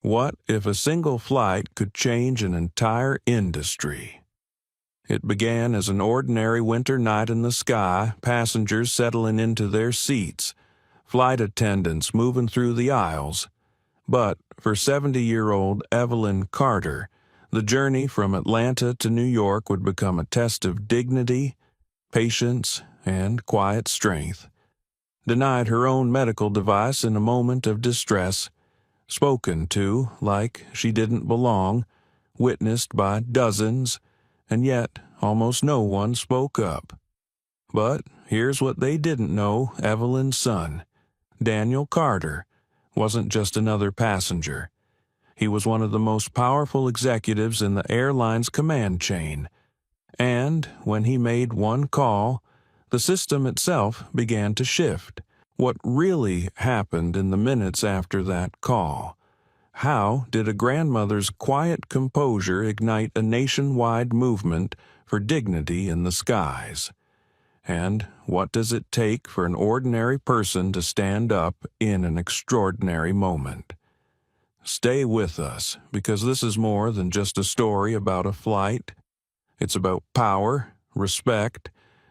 What if a single flight could change an entire industry? It began as an ordinary winter night in the sky, passengers settling into their seats, flight attendants moving through the aisles. But for 70-year-old Evelyn Carter, the journey from Atlanta to New York would become a test of dignity, patience, and quiet strength. Denied her own medical device in a moment of distress, spoken to like she didn't belong, witnessed by dozens, and yet almost no one spoke up. But here's what they didn't know: Evelyn's son, Daniel Carter, wasn't just another passenger. He was one of the most powerful executives in the airline's command chain. And when he made one call, the system itself began to shift. What really happened in the minutes after that call? How did a grandmother's quiet composure ignite a nationwide movement for dignity in the skies? And what does it take for an ordinary person to stand up in an extraordinary moment? Stay with us, because this is more than just a story about a flight. It's about power, respect,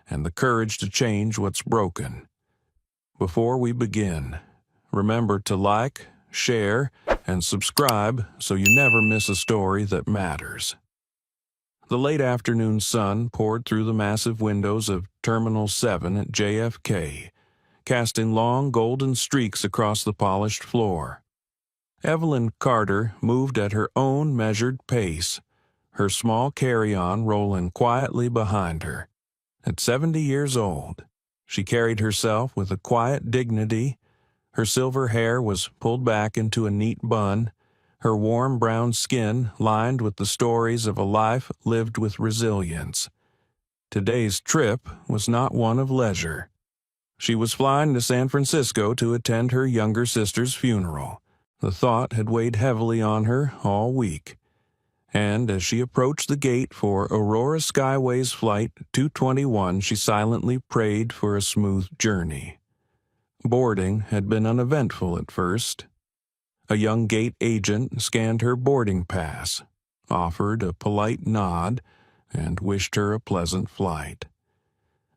and the courage to change what's broken. Before we begin, remember to like, share, and subscribe so you never miss a story that matters. The late afternoon sun poured through the massive windows of Terminal 7 at JFK, casting long golden streaks across the polished floor. Evelyn Carter moved at her own measured pace, her small carry-on rolling quietly behind her. At 70 years old, she carried herself with a quiet dignity. Her silver hair was pulled back into a neat bun, her warm brown skin lined with the stories of a life lived with resilience. Today's trip was not one of leisure. She was flying to San Francisco to attend her younger sister's funeral. The thought had weighed heavily on her all week. And as she approached the gate for Aurora Skyways Flight 221, she silently prayed for a smooth journey. Boarding had been uneventful at first. A young gate agent scanned her boarding pass, offered a polite nod, and wished her a pleasant flight.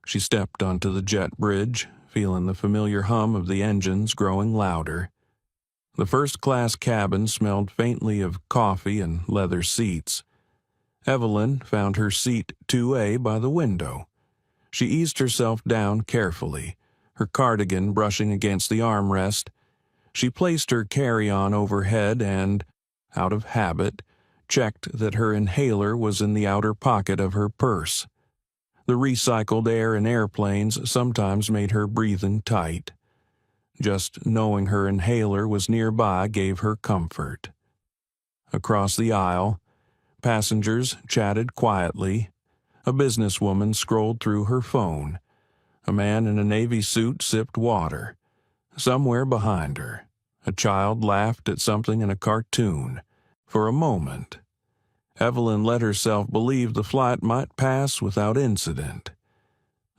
She stepped onto the jet bridge, feeling the familiar hum of the engines growing louder. The first-class cabin smelled faintly of coffee and leather seats. Evelyn found her seat 2A by the window. She eased herself down carefully, her cardigan brushing against the armrest. She placed her carry-on overhead and, out of habit, checked that her inhaler was in the outer pocket of her purse. The recycled air in airplanes sometimes made her breathing tight. Just knowing her inhaler was nearby gave her comfort. Across the aisle, passengers chatted quietly. A businesswoman scrolled through her phone. A man in a navy suit sipped water. Somewhere behind her, a child laughed at something in a cartoon. For a moment, Evelyn let herself believe the flight might pass without incident.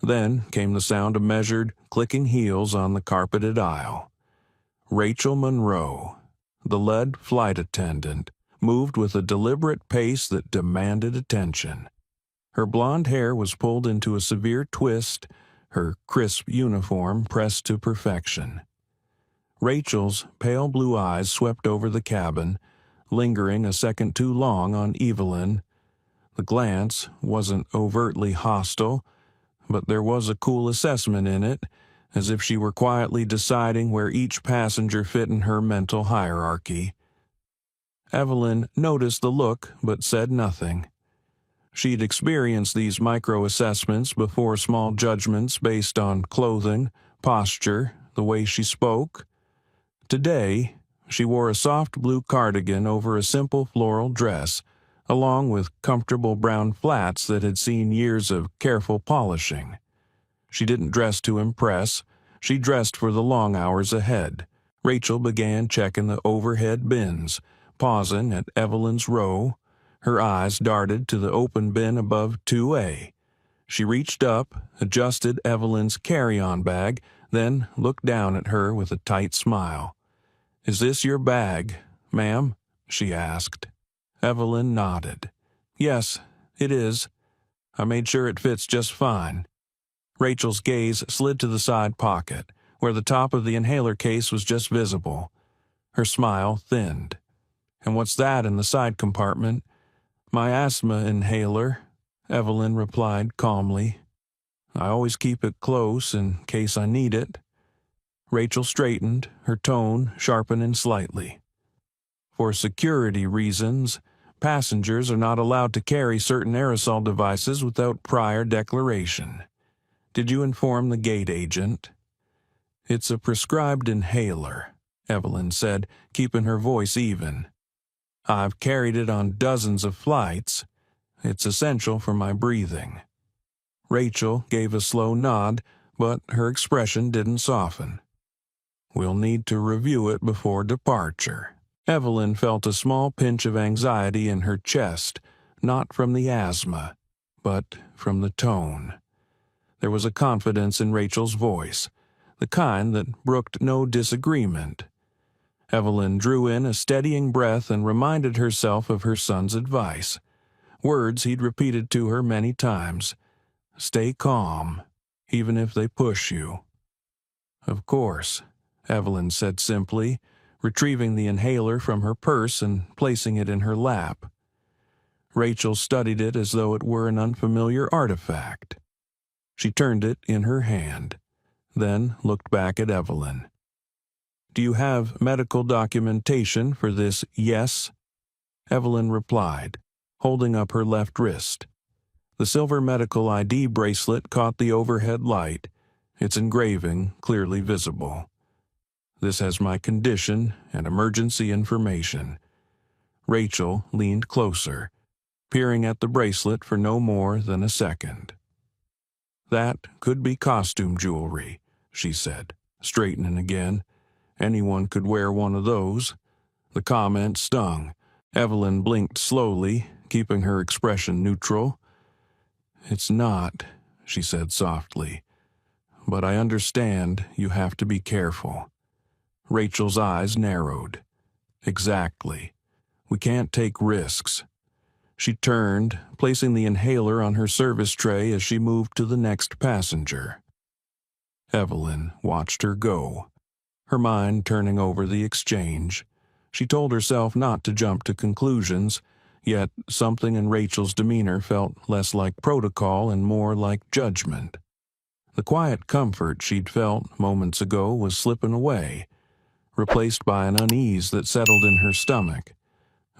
Then came the sound of measured, clicking heels on the carpeted aisle. Rachel Monroe, the lead flight attendant, moved with a deliberate pace that demanded attention. Her blonde hair was pulled into a severe twist, her crisp uniform pressed to perfection. Rachel's pale blue eyes swept over the cabin, lingering a second too long on Evelyn. The glance wasn't overtly hostile, but there was a cool assessment in it, as if she were quietly deciding where each passenger fit in her mental hierarchy. Evelyn noticed the look but said nothing. She'd experienced these micro-assessments before: small judgments based on clothing, posture, the way she spoke. Today, she wore a soft blue cardigan over a simple floral dress, along with comfortable brown flats that had seen years of careful polishing. She didn't dress to impress. She dressed for the long hours ahead. Rachel began checking the overhead bins, pausing at Evelyn's row. Her eyes darted to the open bin above 2A. She reached up, adjusted Evelyn's carry-on bag, then looked down at her with a tight smile. "Is this your bag, ma'am?" she asked. Evelyn nodded. Yes, it is. I made sure it fits just fine. Rachel's gaze slid to the side pocket, where the top of the inhaler case was just visible. Her smile thinned. And what's that in the side compartment? My asthma inhaler, Evelyn replied calmly. I always keep it close in case I need it. Rachel straightened, her tone sharpening slightly. For security reasons, passengers are not allowed to carry certain aerosol devices without prior declaration. Did you inform the gate agent? It's a prescribed inhaler, Evelyn said, keeping her voice even. I've carried it on dozens of flights. It's essential for my breathing. Rachel gave a slow nod, but her expression didn't soften. We'll need to review it before departure. Evelyn felt a small pinch of anxiety in her chest, not from the asthma, but from the tone. There was a confidence in Rachel's voice, the kind that brooked no disagreement. Evelyn drew in a steadying breath and reminded herself of her son's advice, words he'd repeated to her many times. Stay calm, even if they push you. Of course, Evelyn said simply, retrieving the inhaler from her purse and placing it in her lap. Rachel studied it as though it were an unfamiliar artifact. She turned it in her hand, then looked back at Evelyn. Do you have medical documentation for this, yes? Evelyn replied, holding up her left wrist. The silver medical ID bracelet caught the overhead light, its engraving clearly visible. This has my condition and emergency information. Rachel leaned closer, peering at the bracelet for no more than a second. That could be costume jewelry, she said, straightening again. Anyone could wear one of those. The comment stung. Evelyn blinked slowly, keeping her expression neutral. It's not, she said softly. But I understand you have to be careful. Rachel's eyes narrowed. Exactly. We can't take risks. She turned, placing the inhaler on her service tray as she moved to the next passenger. Evelyn watched her go, her mind turning over the exchange. She told herself not to jump to conclusions, yet something in Rachel's demeanor felt less like protocol and more like judgment. The quiet comfort she'd felt moments ago was slipping away, replaced by an unease that settled in her stomach.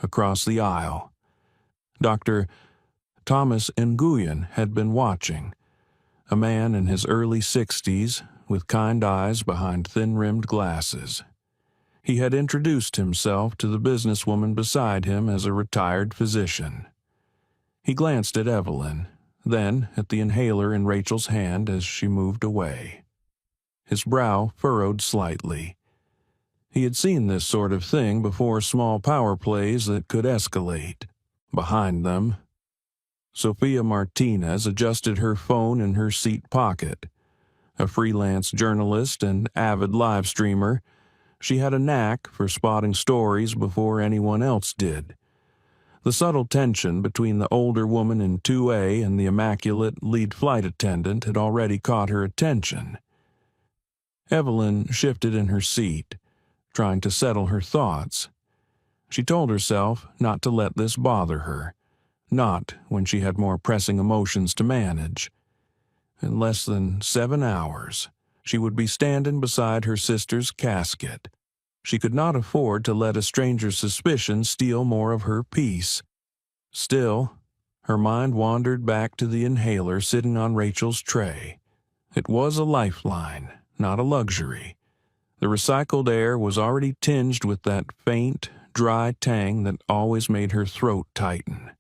Across the aisle, Dr. Thomas Nguyen had been watching, a man in his early 60s with kind eyes behind thin-rimmed glasses. He had introduced himself to the businesswoman beside him as a retired physician. He glanced at Evelyn, then at the inhaler in Rachel's hand as she moved away. His brow furrowed slightly. He had seen this sort of thing before, small power plays that could escalate. Behind them, Sophia Martinez adjusted her phone in her seat pocket. A freelance journalist and avid live streamer, she had a knack for spotting stories before anyone else did. The subtle tension between the older woman in 2A and the immaculate lead flight attendant had already caught her attention. Evelyn shifted in her seat, trying to settle her thoughts. She told herself not to let this bother her, not when she had more pressing emotions to manage. In less than 7 hours, she would be standing beside her sister's casket. She could not afford to let a stranger's suspicion steal more of her peace. Still, her mind wandered back to the inhaler sitting on Rachel's tray. It was a lifeline, not a luxury. The recycled air was already tinged with that faint, dry tang that always made her throat tighten.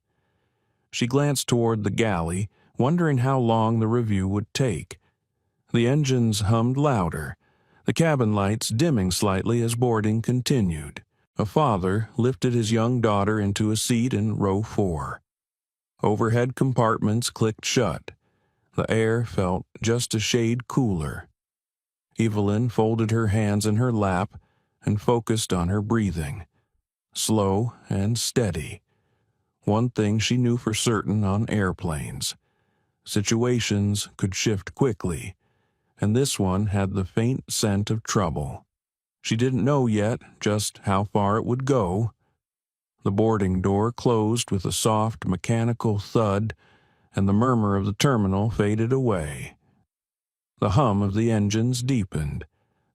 She glanced toward the galley, wondering how long the review would take. The engines hummed louder, the cabin lights dimming slightly as boarding continued. A father lifted his young daughter into a seat in row 4. Overhead compartments clicked shut. The air felt just a shade cooler. Evelyn folded her hands in her lap and focused on her breathing. slow and steady. One thing she knew for certain on airplanes: situations could shift quickly, and this one had the faint scent of trouble. She didn't know yet just how far it would go. The boarding door closed with a soft mechanical thud, and the murmur of the terminal faded away. The hum of the engines deepened,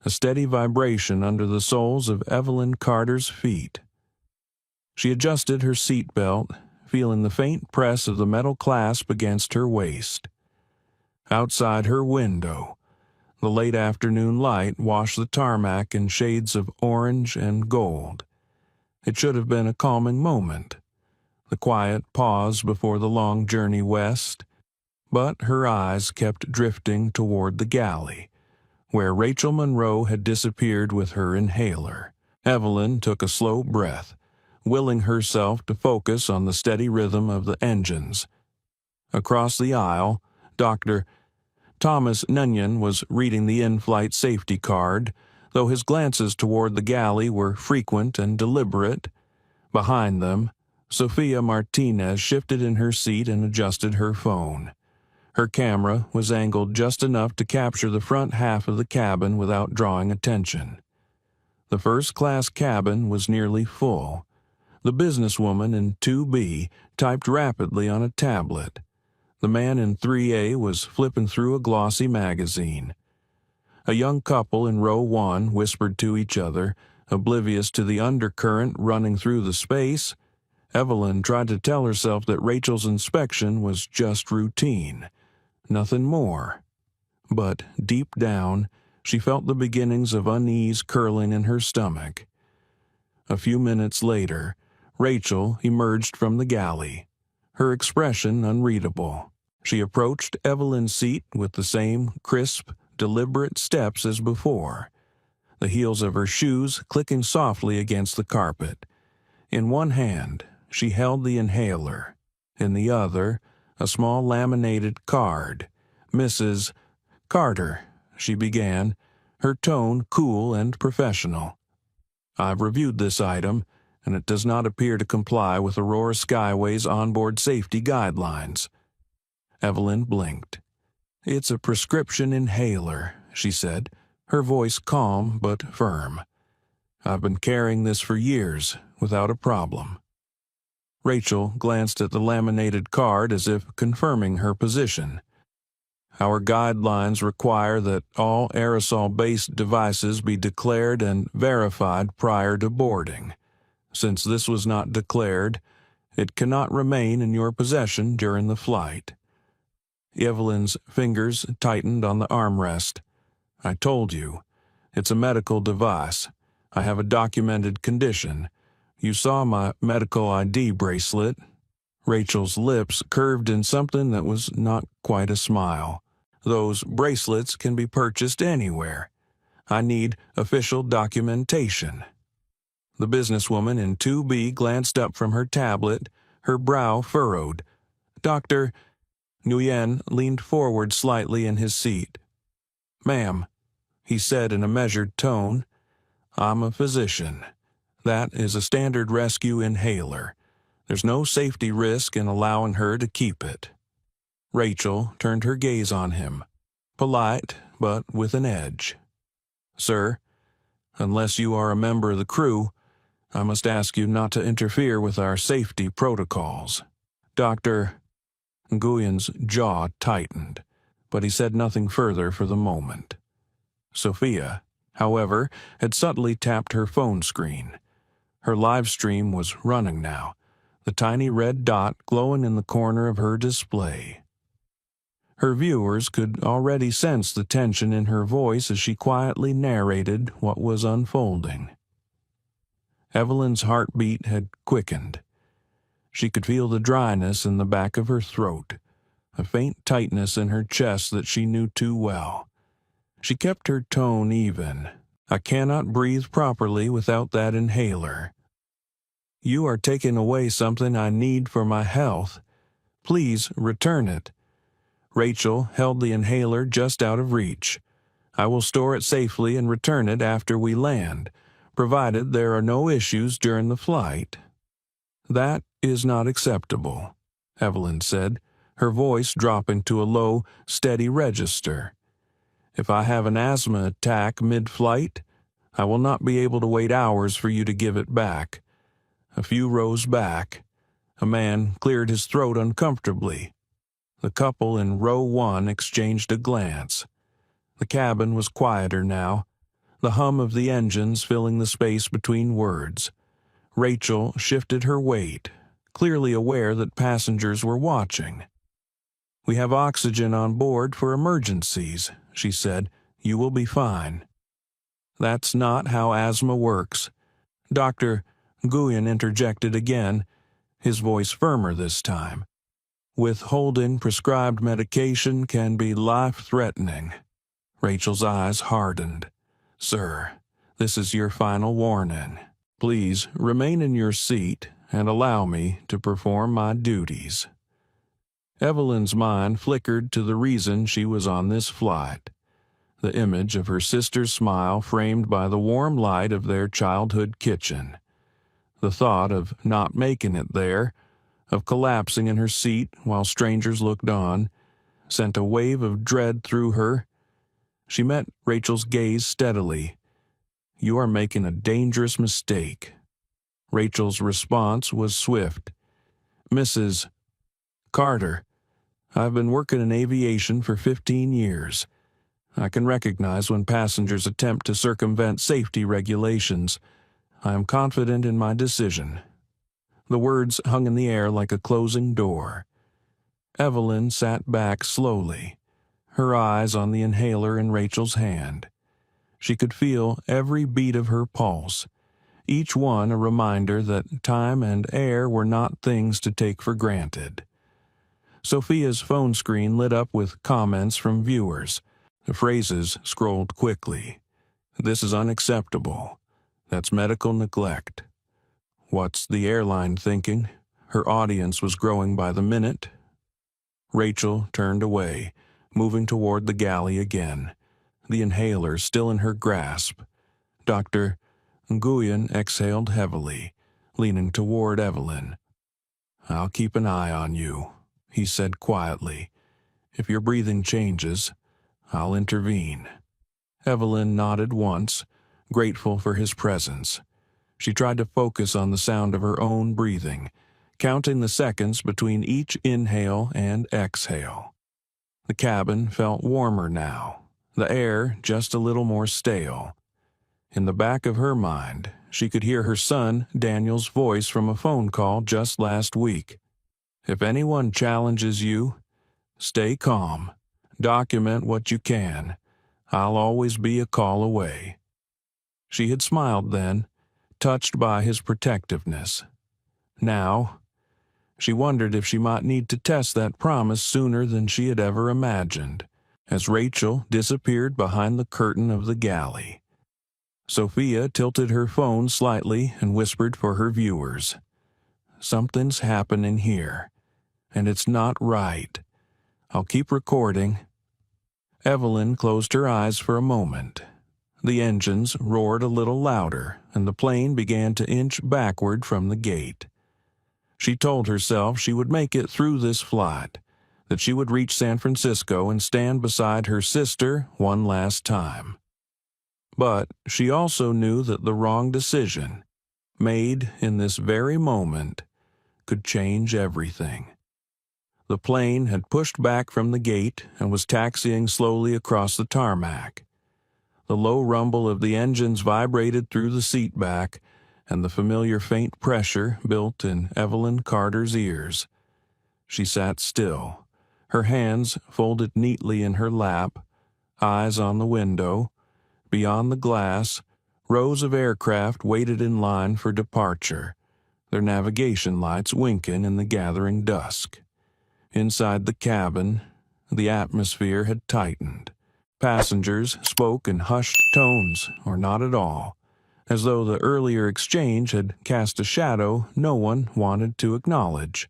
a steady vibration under the soles of Evelyn Carter's feet. She adjusted her seat belt, feeling the faint press of the metal clasp against her waist. Outside her window, the late afternoon light washed the tarmac in shades of orange and gold. It should have been a calming moment, the quiet pause before the long journey west, but her eyes kept drifting toward the galley, where Rachel Monroe had disappeared with her inhaler. Evelyn took a slow breath, willing herself to focus on the steady rhythm of the engines. Across the aisle, Dr. Thomas Nunyon was reading the in-flight safety card, though his glances toward the galley were frequent and deliberate. Behind them, Sophia Martinez shifted in her seat and adjusted her phone. Her camera was angled just enough to capture the front half of the cabin without drawing attention. The first-class cabin was nearly full. The businesswoman in 2B typed rapidly on a tablet. The man in 3A was flipping through a glossy magazine. A young couple in row 1 whispered to each other, oblivious to the undercurrent running through the space. Evelyn tried to tell herself that Rachel's inspection was just routine, nothing more. But deep down, she felt the beginnings of unease curling in her stomach. A few minutes later, Rachel emerged from the galley, her expression unreadable. She approached Evelyn's seat with the same crisp, deliberate steps as before, the heels of her shoes clicking softly against the carpet. In one hand, she held the inhaler. In the other, a small laminated card. "Mrs. Carter," she began, her tone cool and professional. "I've reviewed this item, and it does not appear to comply with Aurora Skyway's onboard safety guidelines." Evelyn blinked. "It's a prescription inhaler," she said, her voice calm but firm. "I've been carrying this for years, without a problem." Rachel glanced at the laminated card as if confirming her position. "Our guidelines require that all aerosol-based devices be declared and verified prior to boarding. Since this was not declared, it cannot remain in your possession during the flight." Evelyn's fingers tightened on the armrest. "I told you, it's a medical device. I have a documented condition. You saw my medical ID bracelet." Rachel's lips curved in something that was not quite a smile. "Those bracelets can be purchased anywhere. I need official documentation." The businesswoman in 2B glanced up from her tablet, her brow furrowed. Dr. Nguyen leaned forward slightly in his seat. "Ma'am," he said in a measured tone, "I'm a physician. That is a standard rescue inhaler. There's no safety risk in allowing her to keep it." Rachel turned her gaze on him, polite but with an edge. "Sir, unless you are a member of the crew, I must ask you not to interfere with our safety protocols." Dr. Nguyen's jaw tightened, but he said nothing further for the moment. Sophia, however, had subtly tapped her phone screen. Her live stream was running now, the tiny red dot glowing in the corner of her display. Her viewers could already sense the tension in her voice as she quietly narrated what was unfolding. Evelyn's heartbeat had quickened. She could feel the dryness in the back of her throat, a faint tightness in her chest that she knew too well. She kept her tone even. "I cannot breathe properly without that inhaler. You are taking away something I need for my health. Please return it." Rachel held the inhaler just out of reach. "I will store it safely and return it after we land. provided there are no issues during the flight. That is not acceptable, Evelyn said, her voice dropping to a low, steady register. If I have an asthma attack mid-flight, I will not be able to wait hours for you to give it back. A few rows back, a man cleared his throat uncomfortably. The couple in row 1 exchanged a glance. The cabin was quieter now, the hum of the engines filling the space between words. Rachel shifted her weight, clearly aware that passengers were watching. "We have oxygen on board for emergencies," she said. "You will be fine." "That's not how asthma works," Dr. Nguyen interjected again, his voice firmer this time. "Withholding prescribed medication can be life-threatening." Rachel's eyes hardened. "Sir, this is your final warning. Please remain in your seat and allow me to perform my duties." Evelyn's mind flickered to the reason she was on this flight. The image of her sister's smile framed by the warm light of their childhood kitchen. The thought of not making it there, of collapsing in her seat while strangers looked on, sent a wave of dread through her. She met Rachel's gaze steadily. "You are making a dangerous mistake." Rachel's response was swift. "Mrs. Carter, I've been working in aviation for 15 years. I can recognize when passengers attempt to circumvent safety regulations. I am confident in my decision." The words hung in the air like a closing door. Evelyn sat back slowly, her eyes on the inhaler in Rachel's hand. She could feel every beat of her pulse, each one a reminder that time and air were not things to take for granted. Sophia's phone screen lit up with comments from viewers. The phrases scrolled quickly. "This is unacceptable. That's medical neglect." "What's the airline thinking?" Her audience was growing by the minute. Rachel turned away, moving toward the galley again, the inhaler still in her grasp. Dr. Nguyen exhaled heavily, leaning toward Evelyn. "I'll keep an eye on you," he said quietly. "If your breathing changes, I'll intervene." Evelyn nodded once, grateful for his presence. She tried to focus on the sound of her own breathing, counting the seconds between each inhale and exhale. The cabin felt warmer now, the air just a little more stale. In the back of her mind, she could hear her son Daniel's voice from a phone call just last week. "If anyone challenges you, stay calm. Document what you can. I'll always be a call away." She had smiled then, touched by his protectiveness. Now, she wondered if she might need to test that promise sooner than she had ever imagined, as Rachel disappeared behind the curtain of the galley. Sophia tilted her phone slightly and whispered for her viewers. "Something's happening here, and it's not right. I'll keep recording." Evelyn closed her eyes for a moment. The engines roared a little louder, and the plane began to inch backward from the gate. She told herself she would make it through this flight, that she would reach San Francisco and stand beside her sister one last time. But she also knew that the wrong decision, made in this very moment, could change everything. The plane had pushed back from the gate and was taxiing slowly across the tarmac. The low rumble of the engines vibrated through the seat back, and the familiar faint pressure built in Evelyn Carter's ears. She sat still, her hands folded neatly in her lap, eyes on the window. Beyond the glass, rows of aircraft waited in line for departure, their navigation lights winking in the gathering dusk. Inside the cabin, the atmosphere had tightened. Passengers spoke in hushed tones, or not at all, as though the earlier exchange had cast a shadow no one wanted to acknowledge.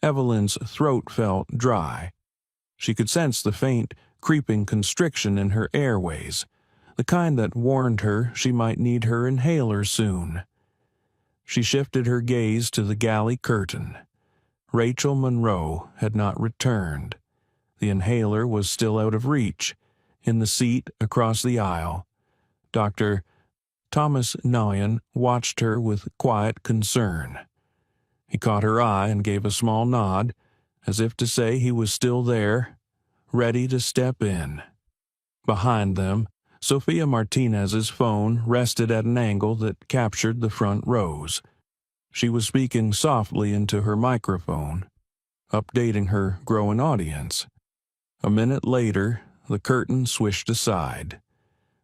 Evelyn's throat felt dry. She could sense the faint, creeping constriction in her airways, the kind that warned her she might need her inhaler soon. She shifted her gaze to the galley curtain. Rachel Monroe had not returned. The inhaler was still out of reach, in the seat across the aisle. Dr. Thomas Nyan watched her with quiet concern. He caught her eye and gave a small nod, as if to say he was still there, ready to step in. Behind them, Sophia Martinez's phone rested at an angle that captured the front rows. She was speaking softly into her microphone, updating her growing audience. A minute later, the curtain swished aside.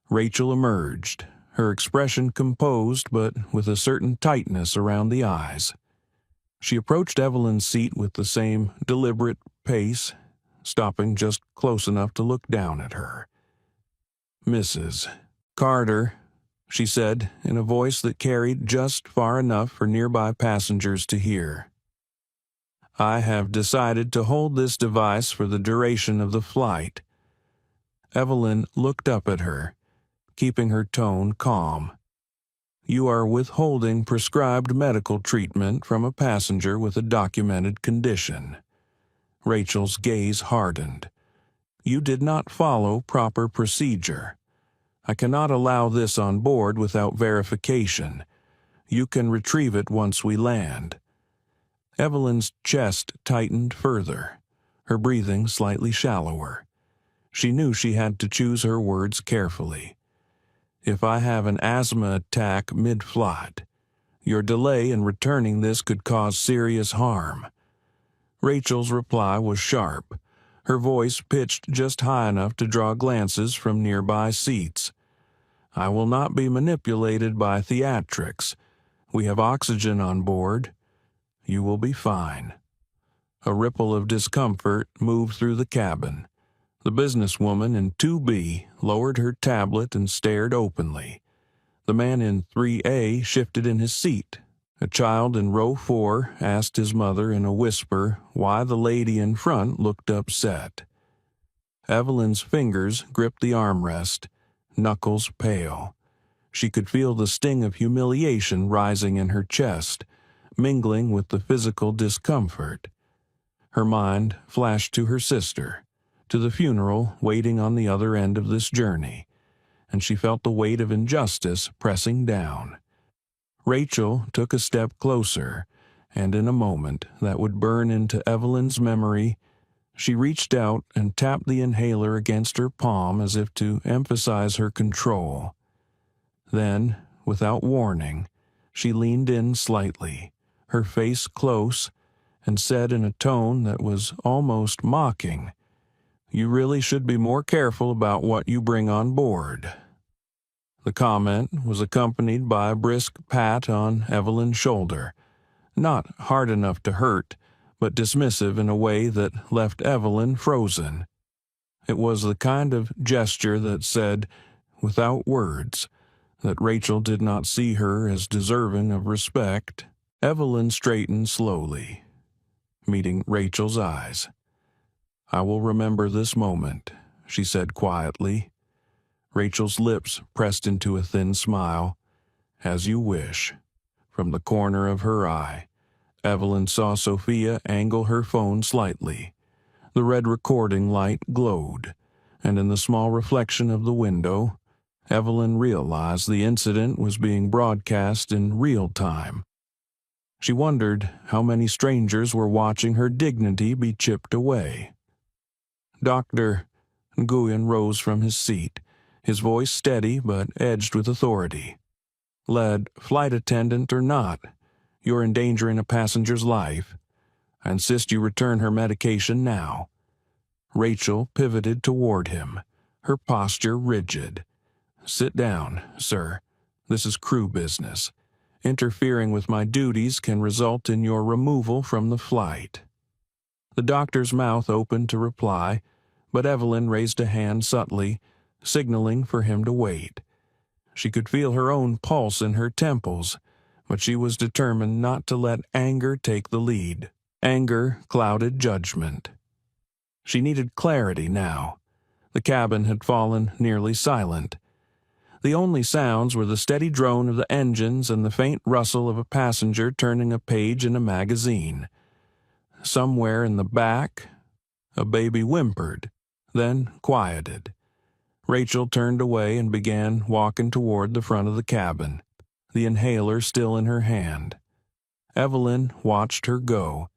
Rachel emerged, her expression composed but with a certain tightness around the eyes. She approached Evelyn's seat with the same deliberate pace, stopping just close enough to look down at her. "Mrs. Carter," she said in a voice that carried just far enough for nearby passengers to hear. "I have decided to hold this device for the duration of the flight." Evelyn looked up at her, keeping her tone calm. "You are withholding prescribed medical treatment from a passenger with a documented condition." Rachel's gaze hardened. "You did not follow proper procedure. I cannot allow this on board without verification. You can retrieve it once we land." Evelyn's chest tightened further, her breathing slightly shallower. She knew she had to choose her words carefully. "If I have an asthma attack mid-flight, your delay in returning this could cause serious harm." Rachel's reply was sharp, her voice pitched just high enough to draw glances from nearby seats. "I will not be manipulated by theatrics. We have oxygen on board. You will be fine." A ripple of discomfort moved through the cabin. The businesswoman in 2B lowered her tablet and stared openly. The man in 3A shifted in his seat. A child in row 4 asked his mother in a whisper why the lady in front looked upset. Evelyn's fingers gripped the armrest, knuckles pale. She could feel the sting of humiliation rising in her chest, mingling with the physical discomfort. Her mind flashed to her sister, to the funeral waiting on the other end of this journey, and she felt the weight of injustice pressing down. Rachel took a step closer, and in a moment that would burn into Evelyn's memory, she reached out and tapped the inhaler against her palm as if to emphasize her control. Then, without warning, she leaned in slightly, her face close, and said in a tone that was almost mocking, "You really should be more careful about what you bring on board." The comment was accompanied by a brisk pat on Evelyn's shoulder, not hard enough to hurt, but dismissive in a way that left Evelyn frozen. It was the kind of gesture that said, without words, that Rachel did not see her as deserving of respect. Evelyn straightened slowly, meeting Rachel's eyes. "I will remember this moment," she said quietly. Rachel's lips pressed into a thin smile. "As you wish." From the corner of her eye, Evelyn saw Sophia angle her phone slightly. The red recording light glowed, and in the small reflection of the window, Evelyn realized the incident was being broadcast in real time. She wondered how many strangers were watching her dignity be chipped away. Dr. Nguyen rose from his seat, his voice steady but edged with authority. "Lead flight attendant or not, you're endangering a passenger's life. I insist you return her medication now." Rachel pivoted toward him, her posture rigid. "Sit down, sir. This is crew business. Interfering with my duties can result in your removal from the flight." The doctor's mouth opened to reply, but Evelyn raised a hand subtly, signaling for him to wait. She could feel her own pulse in her temples, but she was determined not to let anger take the lead. Anger clouded judgment. She needed clarity now. The cabin had fallen nearly silent. The only sounds were the steady drone of the engines and the faint rustle of a passenger turning a page in a magazine. Somewhere in the back, a baby whimpered, then quieted. Rachel turned away and began walking toward the front of the cabin, the inhaler still in her hand. Evelyn watched her go,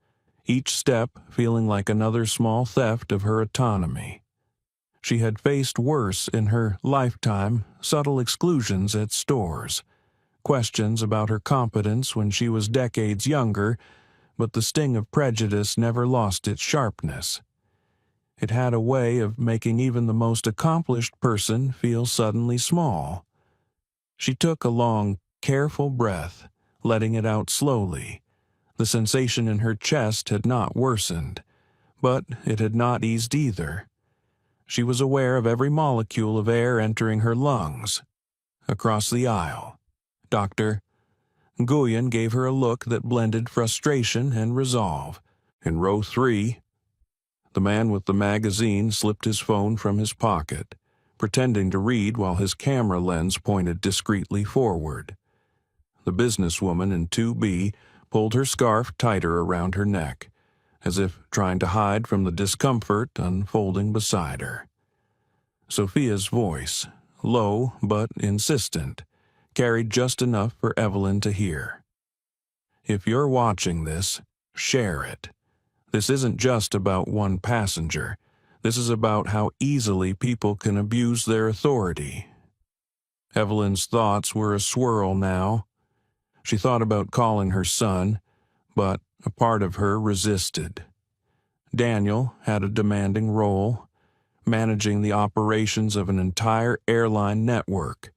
each step feeling like another small theft of her autonomy. She had faced worse in her lifetime, subtle exclusions at stores, questions about her competence when she was decades younger, but the sting of prejudice never lost its sharpness. It had a way of making even the most accomplished person feel suddenly small. She took a long, careful breath, letting it out slowly. The sensation in her chest had not worsened, but it had not eased either. She was aware of every molecule of air entering her lungs. Across the aisle, Dr. Nguyen gave her a look that blended frustration and resolve. In row 3, the man with the magazine slipped his phone from his pocket, pretending to read while his camera lens pointed discreetly forward. The businesswoman in 2B pulled her scarf tighter around her neck, as if trying to hide from the discomfort unfolding beside her. Sophia's voice, low but insistent, carried just enough for Evelyn to hear. If you're watching this, share it. This isn't just about one passenger. This is about how easily people can abuse their authority. Evelyn's thoughts were a swirl now. She thought about calling her son, but a part of her resisted. Daniel had a demanding role, managing the operations of an entire airline network.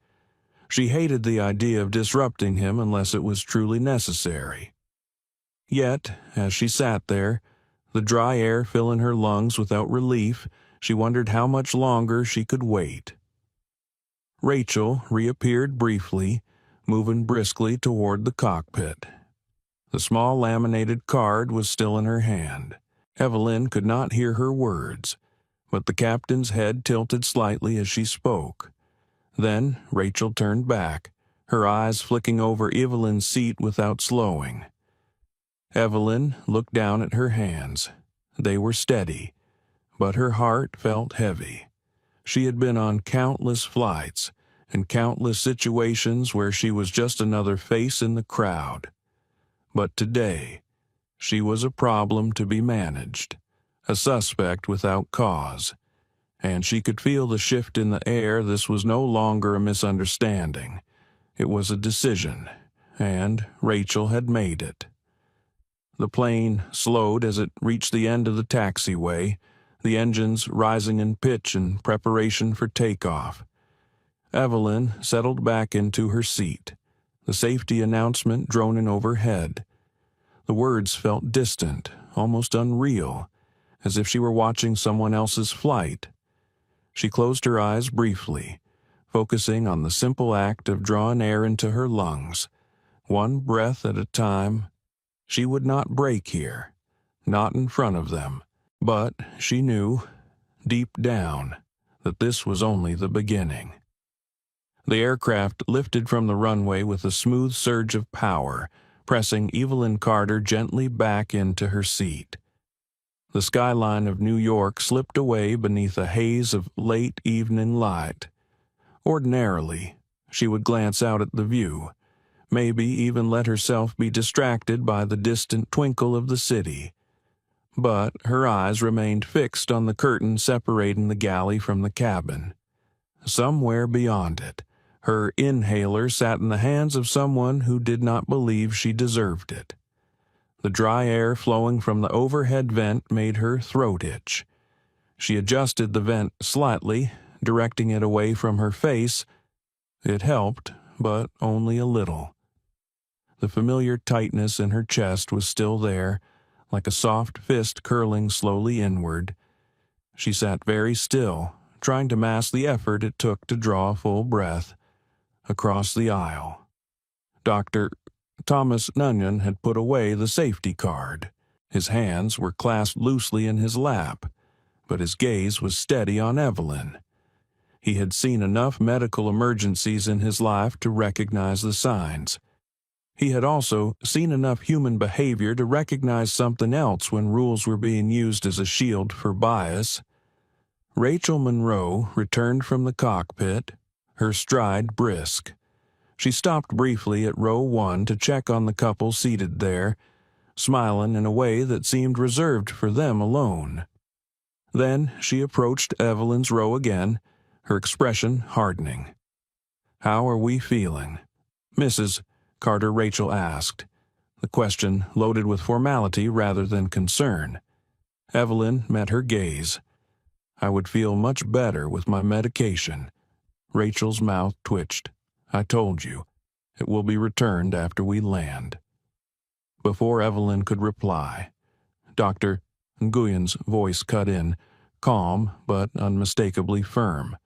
She hated the idea of disrupting him unless it was truly necessary. Yet, as she sat there, the dry air filling her lungs without relief, she wondered how much longer she could wait. Rachel reappeared briefly, moving briskly toward the cockpit. The small laminated card was still in her hand. Evelyn could not hear her words, but the captain's head tilted slightly as she spoke. Then Rachel turned back, her eyes flicking over Evelyn's seat without slowing. Evelyn looked down at her hands. They were steady, but her heart felt heavy. She had been on countless flights and countless situations where she was just another face in the crowd. But today, she was a problem to be managed, a suspect without cause, and she could feel the shift in the air. This was no longer a misunderstanding. It was a decision, and Rachel had made it. The plane slowed as it reached the end of the taxiway, the engines rising in pitch in preparation for takeoff. Evelyn settled back into her seat, the safety announcement droning overhead. The words felt distant, almost unreal, as if she were watching someone else's flight. She closed her eyes briefly, focusing on the simple act of drawing air into her lungs, one breath at a time. She would not break here, not in front of them, but she knew, deep down, that this was only the beginning. The aircraft lifted from the runway with a smooth surge of power, pressing Evelyn Carter gently back into her seat. The skyline of New York slipped away beneath a haze of late evening light. Ordinarily, she would glance out at the view, maybe even let herself be distracted by the distant twinkle of the city. But her eyes remained fixed on the curtain separating the galley from the cabin. Somewhere beyond it, her inhaler sat in the hands of someone who did not believe she deserved it. The dry air flowing from the overhead vent made her throat itch. She adjusted the vent slightly, directing it away from her face. It helped, but only a little. The familiar tightness in her chest was still there, like a soft fist curling slowly inward. She sat very still, trying to mask the effort it took to draw a full breath. Across the aisle, Dr. Thomas Nunyon had put away the safety card. His hands were clasped loosely in his lap, but his gaze was steady on Evelyn. He had seen enough medical emergencies in his life to recognize the signs. He had also seen enough human behavior to recognize something else when rules were being used as a shield for bias. Rachel Monroe returned from the cockpit, her stride brisk. She stopped briefly at row 1 to check on the couple seated there, smiling in a way that seemed reserved for them alone. Then she approached Evelyn's row again, her expression hardening. "How are we feeling?" "Mrs. Carter," Rachel asked, the question loaded with formality rather than concern. Evelyn met her gaze. "I would feel much better with my medication." Rachel's mouth twitched. "I told you. It will be returned after we land." Before Evelyn could reply, Dr. Nguyen's voice cut in, calm but unmistakably firm.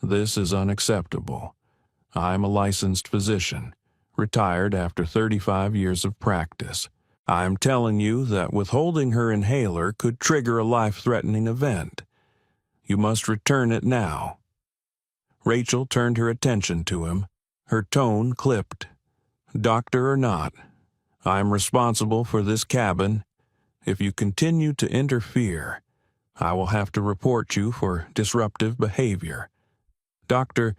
"This is unacceptable. I am a licensed physician, retired after 35 years of practice. I am telling you that withholding her inhaler could trigger a life-threatening event. You must return it now." Rachel turned her attention to him, her tone clipped. "Doctor or not, I am responsible for this cabin. If you continue to interfere, I will have to report you for disruptive behavior." Dr.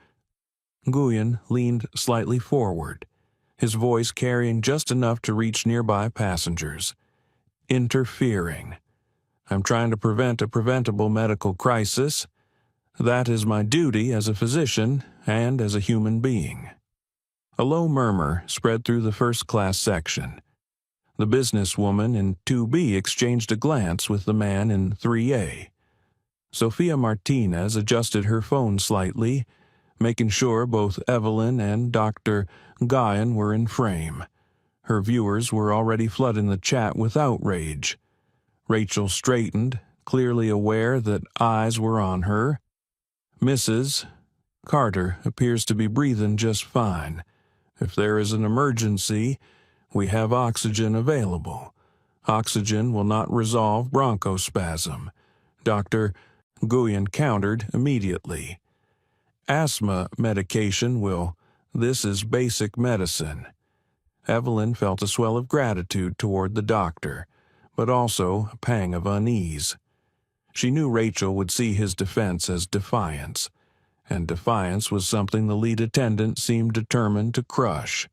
Nguyen leaned slightly forward, his voice carrying just enough to reach nearby passengers. "Interfering. I'm trying to prevent a preventable medical crisis. That is my duty as a physician and as a human being." A low murmur spread through the first-class section. The businesswoman in 2B exchanged a glance with the man in 3A. Sophia Martinez adjusted her phone slightly, making sure both Evelyn and Dr. Nguyen were in frame. Her viewers were already flooding the chat with outrage. Rachel straightened, clearly aware that eyes were on her. "Mrs. Carter appears to be breathing just fine. If there is an emergency, we have oxygen available. Oxygen will not resolve bronchospasm," Dr. Nguyen countered immediately. "Asthma medication will. This is basic medicine." Evelyn felt a swell of gratitude toward the doctor, but also a pang of unease. She knew Rachel would see his defense as defiance, and defiance was something the lead attendant seemed determined to crush.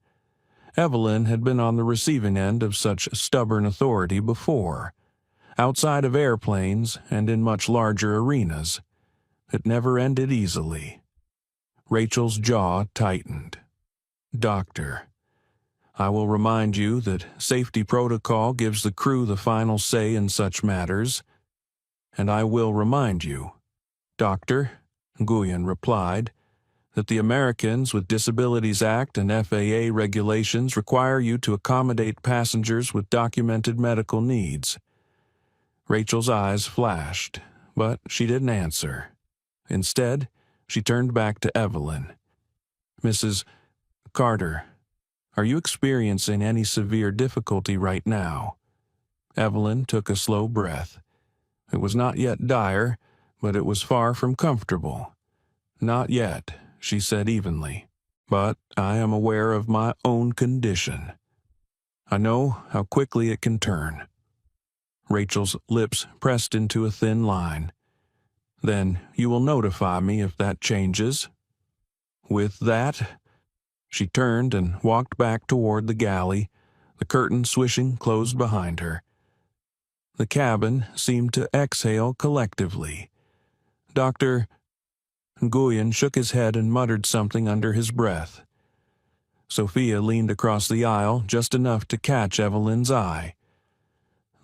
Evelyn had been on the receiving end of such stubborn authority before, outside of airplanes and in much larger arenas. It never ended easily. Rachel's jaw tightened. "Doctor, I will remind you that safety protocol gives the crew the final say in such matters, and I will remind you, Doctor," Nguyen replied, "that the Americans with Disabilities Act and FAA regulations require you to accommodate passengers with documented medical needs." Rachel's eyes flashed, but she didn't answer. Instead, she turned back to Evelyn. "Mrs. Carter, are you experiencing any severe difficulty right now?" Evelyn took a slow breath. It was not yet dire, but it was far from comfortable. "Not yet," she said evenly, "but I am aware of my own condition. I know how quickly it can turn." Rachel's lips pressed into a thin line. "Then you will notify me if that changes." With that, she turned and walked back toward the galley, the curtain swishing closed behind her. The cabin seemed to exhale collectively. Dr. Nguyen shook his head and muttered something under his breath. Sophia leaned across the aisle just enough to catch Evelyn's eye.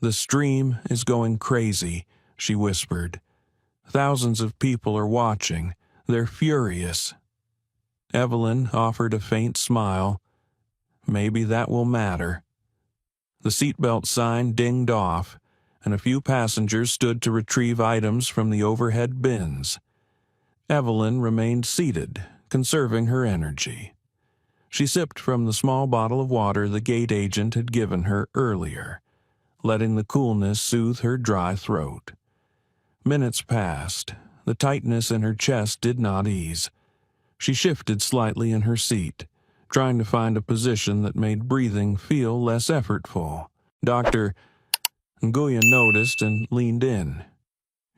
"The stream is going crazy," she whispered. "Thousands of people are watching. They're furious." Evelyn offered a faint smile. "Maybe that will matter." The seatbelt sign dinged off, and a few passengers stood to retrieve items from the overhead bins. Evelyn remained seated, conserving her energy. She sipped from the small bottle of water the gate agent had given her earlier, letting the coolness soothe her dry throat. Minutes passed, the tightness in her chest did not ease. She shifted slightly in her seat, trying to find a position that made breathing feel less effortful. Dr. Nguyen noticed and leaned in.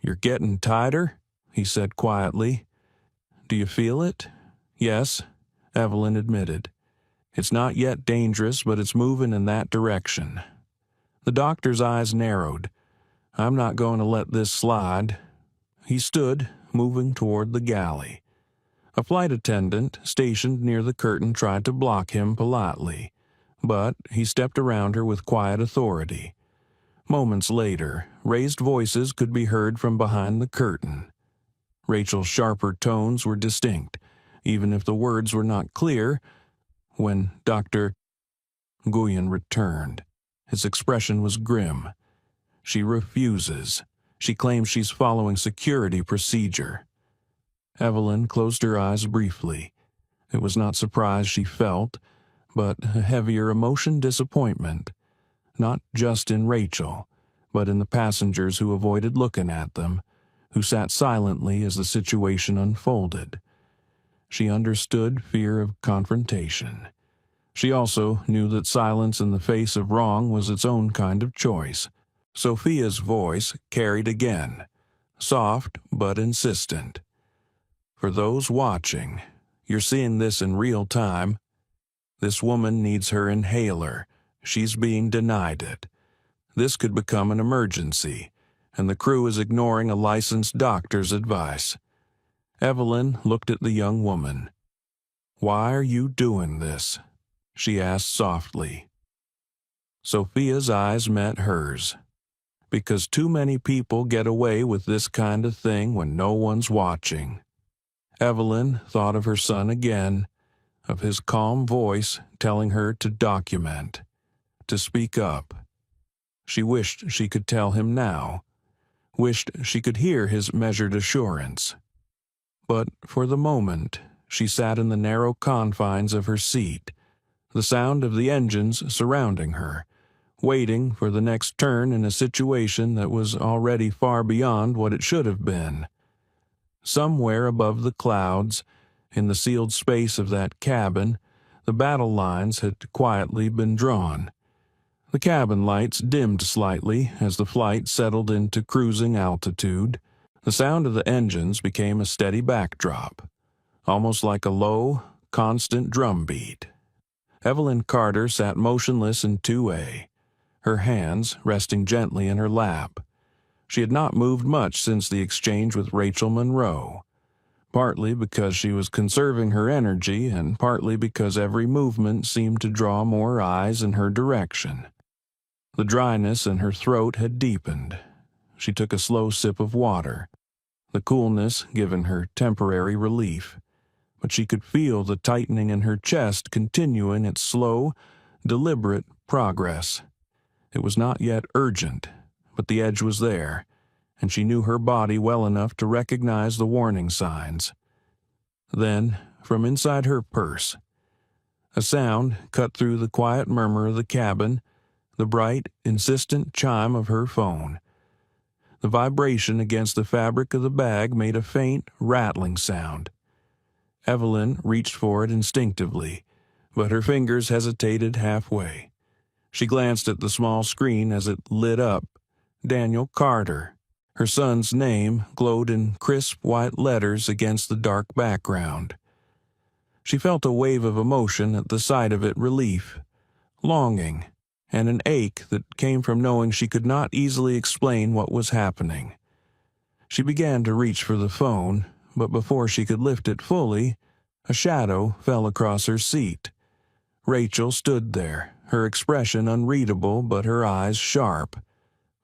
"You're getting tighter," he said quietly. "Do you feel it?" "Yes," Evelyn admitted. "It's not yet dangerous, but it's moving in that direction." The doctor's eyes narrowed. "I'm not going to let this slide." He stood, moving toward the galley. A flight attendant stationed near the curtain tried to block him politely, but he stepped around her with quiet authority. Moments later, raised voices could be heard from behind the curtain. Rachel's sharper tones were distinct, even if the words were not clear. When Dr. Nguyen returned, his expression was grim. "She refuses. She claims she's following security procedure." Evelyn closed her eyes briefly. It was not surprise she felt, but a heavier emotion, disappointment. Not just in Rachel, but in the passengers who avoided looking at them, who sat silently as the situation unfolded. She understood fear of confrontation. She also knew that silence in the face of wrong was its own kind of choice. Sophia's voice carried again, soft but insistent. "For those watching, you're seeing this in real time. This woman needs her inhaler. She's being denied it. This could become an emergency, and the crew is ignoring a licensed doctor's advice." Evelyn looked at the young woman. "Why are you doing this?" she asked softly. Sophia's eyes met hers. "Because too many people get away with this kind of thing when no one's watching." Evelyn thought of her son again, of his calm voice telling her to document, to speak up. She wished she could tell him now, wished she could hear his measured assurance. But for the moment, she sat in the narrow confines of her seat, the sound of the engines surrounding her, waiting for the next turn in a situation that was already far beyond what it should have been. Somewhere above the clouds, in the sealed space of that cabin, the battle lines had quietly been drawn. The cabin lights dimmed slightly as the flight settled into cruising altitude. The sound of the engines became a steady backdrop, almost like a low, constant drumbeat. Evelyn Carter sat motionless in 2A, her hands resting gently in her lap. She had not moved much since the exchange with Rachel Monroe, partly because she was conserving her energy and partly because every movement seemed to draw more eyes in her direction. The dryness in her throat had deepened. She took a slow sip of water, the coolness giving her temporary relief, but she could feel the tightening in her chest continuing its slow, deliberate progress. It was not yet urgent, but the edge was there, and she knew her body well enough to recognize the warning signs. Then, from inside her purse, a sound cut through the quiet murmur of the cabin, the bright, insistent chime of her phone. The vibration against the fabric of the bag made a faint, rattling sound. Evelyn reached for it instinctively, but her fingers hesitated halfway. She glanced at the small screen as it lit up. Daniel Carter. Her son's name glowed in crisp white letters against the dark background. She felt a wave of emotion at the sight of it, relief, longing, and an ache that came from knowing she could not easily explain what was happening. She began to reach for the phone, but before she could lift it fully, a shadow fell across her seat. Rachel stood there, her expression unreadable but her eyes sharp.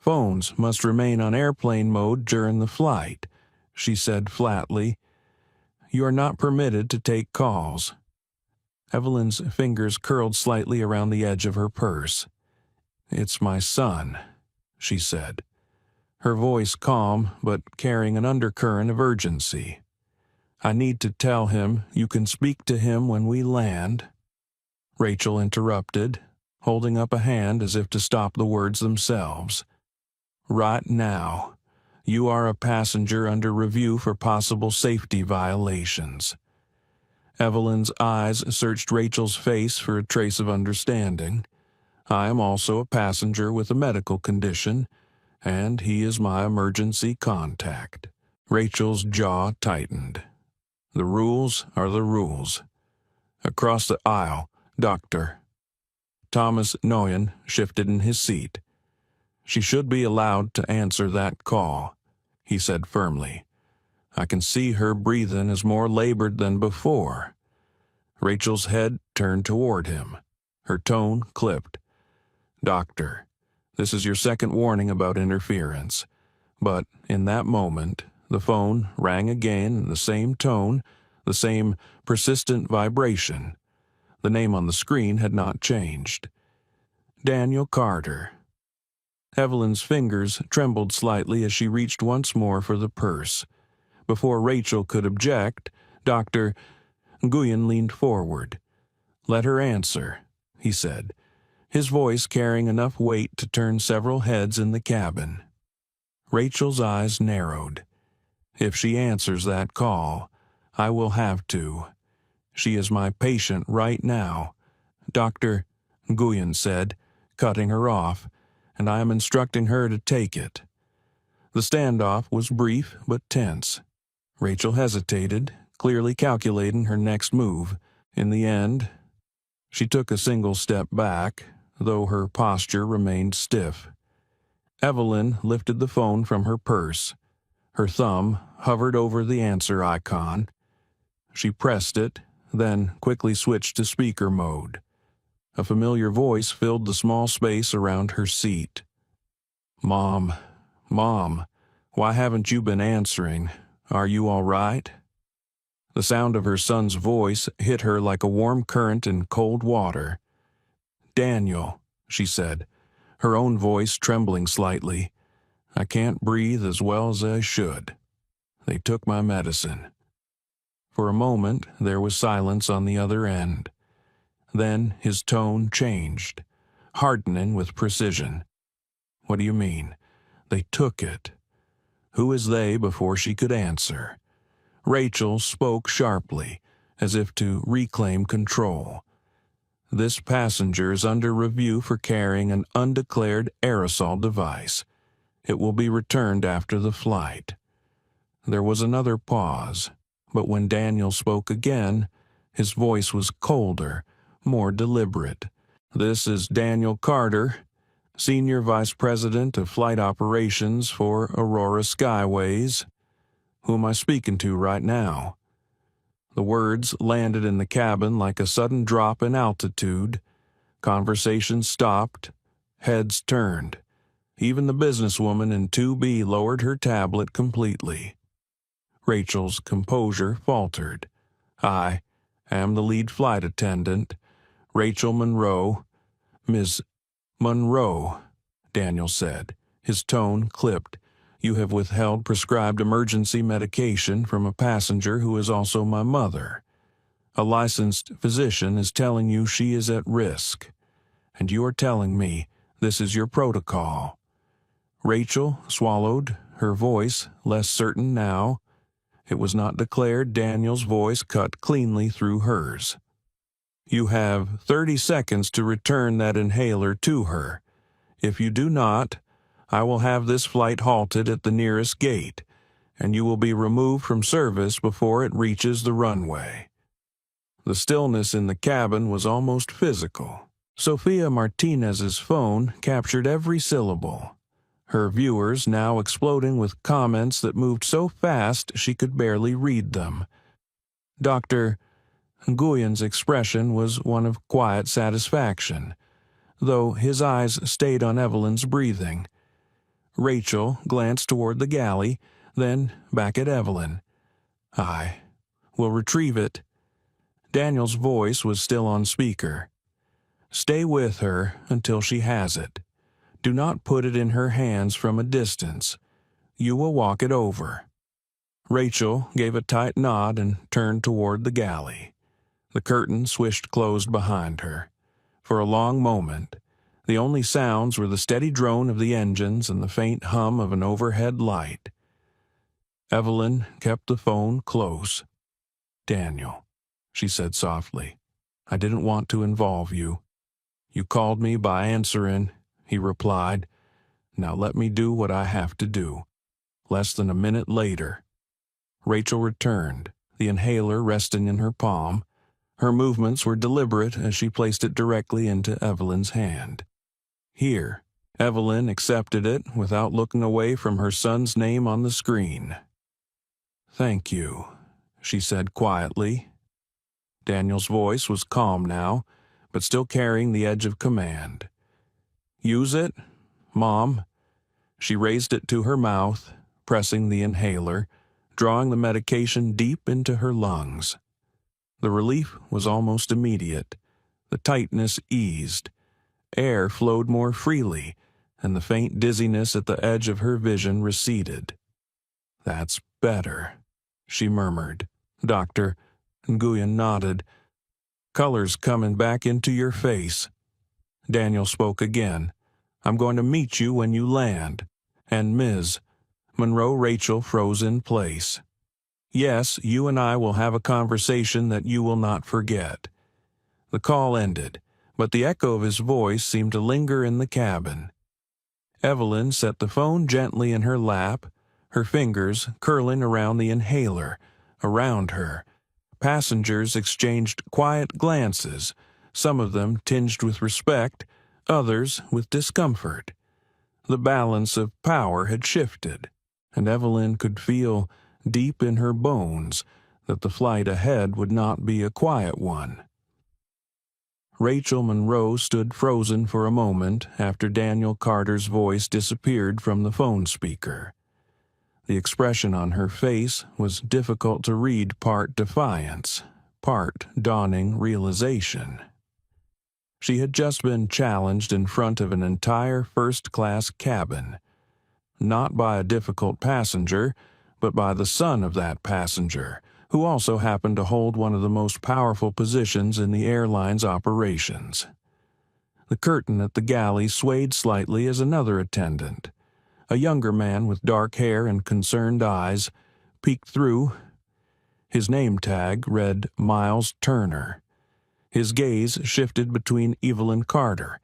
"Phones must remain on airplane mode during the flight," she said flatly. "You are not permitted to take calls." Evelyn's fingers curled slightly around the edge of her purse. "It's my son," she said, her voice calm but carrying an undercurrent of urgency. "I need to tell him you can speak to him when we land." Rachel interrupted, holding up a hand as if to stop the words themselves. "Right now. You are a passenger under review for possible safety violations." Evelyn's eyes searched Rachel's face for a trace of understanding. "I am also a passenger with a medical condition, and he is my emergency contact." Rachel's jaw tightened. "The rules are the rules." Across the aisle, Dr. Thomas Noyen shifted in his seat. "She should be allowed to answer that call," he said firmly. "I can see her breathing is more labored than before." Rachel's head turned toward him. Her tone clipped. "Doctor, this is your second warning about interference." But in that moment, the phone rang again in the same tone, the same persistent vibration. The name on the screen had not changed. Daniel Carter. Evelyn's fingers trembled slightly as she reached once more for the purse. Before Rachel could object, Dr. Nguyen leaned forward. "Let her answer," he said, his voice carrying enough weight to turn several heads in the cabin. Rachel's eyes narrowed. "If she answers that call, I will have to. She is my patient right now," Dr. Nguyen said, cutting her off, "and I am instructing her to take it." The standoff was brief but tense. Rachel hesitated, clearly calculating her next move. In the end, she took a single step back, though her posture remained stiff. Evelyn lifted the phone from her purse. Her thumb hovered over the answer icon. She pressed it, then quickly switched to speaker mode. A familiar voice filled the small space around her seat. Mom, why haven't you been answering? Are you all right?" The sound of her son's voice hit her like a warm current in cold water. "Daniel," she said, her own voice trembling slightly. "I can't breathe as well as I should. They took my medicine." For a moment, there was silence on the other end. Then his tone changed, hardening with precision. "What do you mean? They took it?" Who is they before she could answer? Rachel spoke sharply, as if to reclaim control. "This passenger is under review for carrying an undeclared aerosol device. It will be returned after the flight." There was another pause, but when Daniel spoke again, his voice was colder, more deliberate. "This is Daniel Carter, Senior Vice President of Flight Operations for Aurora Skyways. Who am I speaking to right now?" The words landed in the cabin like a sudden drop in altitude. Conversation stopped. Heads turned. Even the businesswoman in 2B lowered her tablet completely. Rachel's composure faltered. "I am the lead flight attendant, Rachel Monroe." "Ms. Monroe," Daniel said, his tone clipped. "You have withheld prescribed emergency medication from a passenger who is also my mother. A licensed physician is telling you she is at risk, and you are telling me this is your protocol." Rachel swallowed, her voice less certain now. It was not declared. Daniel's voice cut cleanly through hers. "You have 30 seconds to return that inhaler to her. If you do not, I will have this flight halted at the nearest gate, and you will be removed from service before it reaches the runway." The stillness in the cabin was almost physical. Sophia Martinez's phone captured every syllable, her viewers now exploding with comments that moved so fast she could barely read them. Dr. Nguyen's expression was one of quiet satisfaction, though his eyes stayed on Evelyn's breathing. Rachel glanced toward the galley, then back at Evelyn. "I will retrieve it." Daniel's voice was still on speaker. "Stay with her until she has it. Do not put it in her hands from a distance. You will walk it over." Rachel gave a tight nod and turned toward the galley. The curtain swished closed behind her. For a long moment, the only sounds were the steady drone of the engines and the faint hum of an overhead light. Evelyn kept the phone close. "Daniel," she said softly, "I didn't want to involve you. You called me by answering," he replied. "Now let me do what I have to do." Less than a minute later, Rachel returned, the inhaler resting in her palm. Her movements were deliberate as she placed it directly into Evelyn's hand. "Here." Evelyn accepted it without looking away from her son's name on the screen. "Thank you," she said quietly. Daniel's voice was calm now, but still carrying the edge of command. "Use it, Mom." She raised it to her mouth, pressing the inhaler, drawing the medication deep into her lungs. The relief was almost immediate. The tightness eased. Air flowed more freely, and the faint dizziness at the edge of her vision receded. "That's better," she murmured. "Doctor," Nguyen nodded. "Color's coming back into your face." Daniel spoke again. "I'm going to meet you when you land." And Ms. Monroe Rachel froze in place. "Yes, you and I will have a conversation that you will not forget." The call ended, but the echo of his voice seemed to linger in the cabin. Evelyn set the phone gently in her lap, her fingers curling around the inhaler. Around her, passengers exchanged quiet glances, some of them tinged with respect, others with discomfort. The balance of power had shifted, and Evelyn could feel, deep in her bones, that the flight ahead would not be a quiet one. Rachel Monroe stood frozen for a moment after Daniel Carter's voice disappeared from the phone speaker. The expression on her face was difficult to read, part defiance, part dawning realization. She had just been challenged in front of an entire first-class cabin, not by a difficult passenger, but by the son of that passenger, who also happened to hold one of the most powerful positions in the airline's operations. The curtain at the galley swayed slightly as another attendant, a younger man with dark hair and concerned eyes, peeked through. His name tag read Miles Turner. His gaze shifted between Evelyn Carter,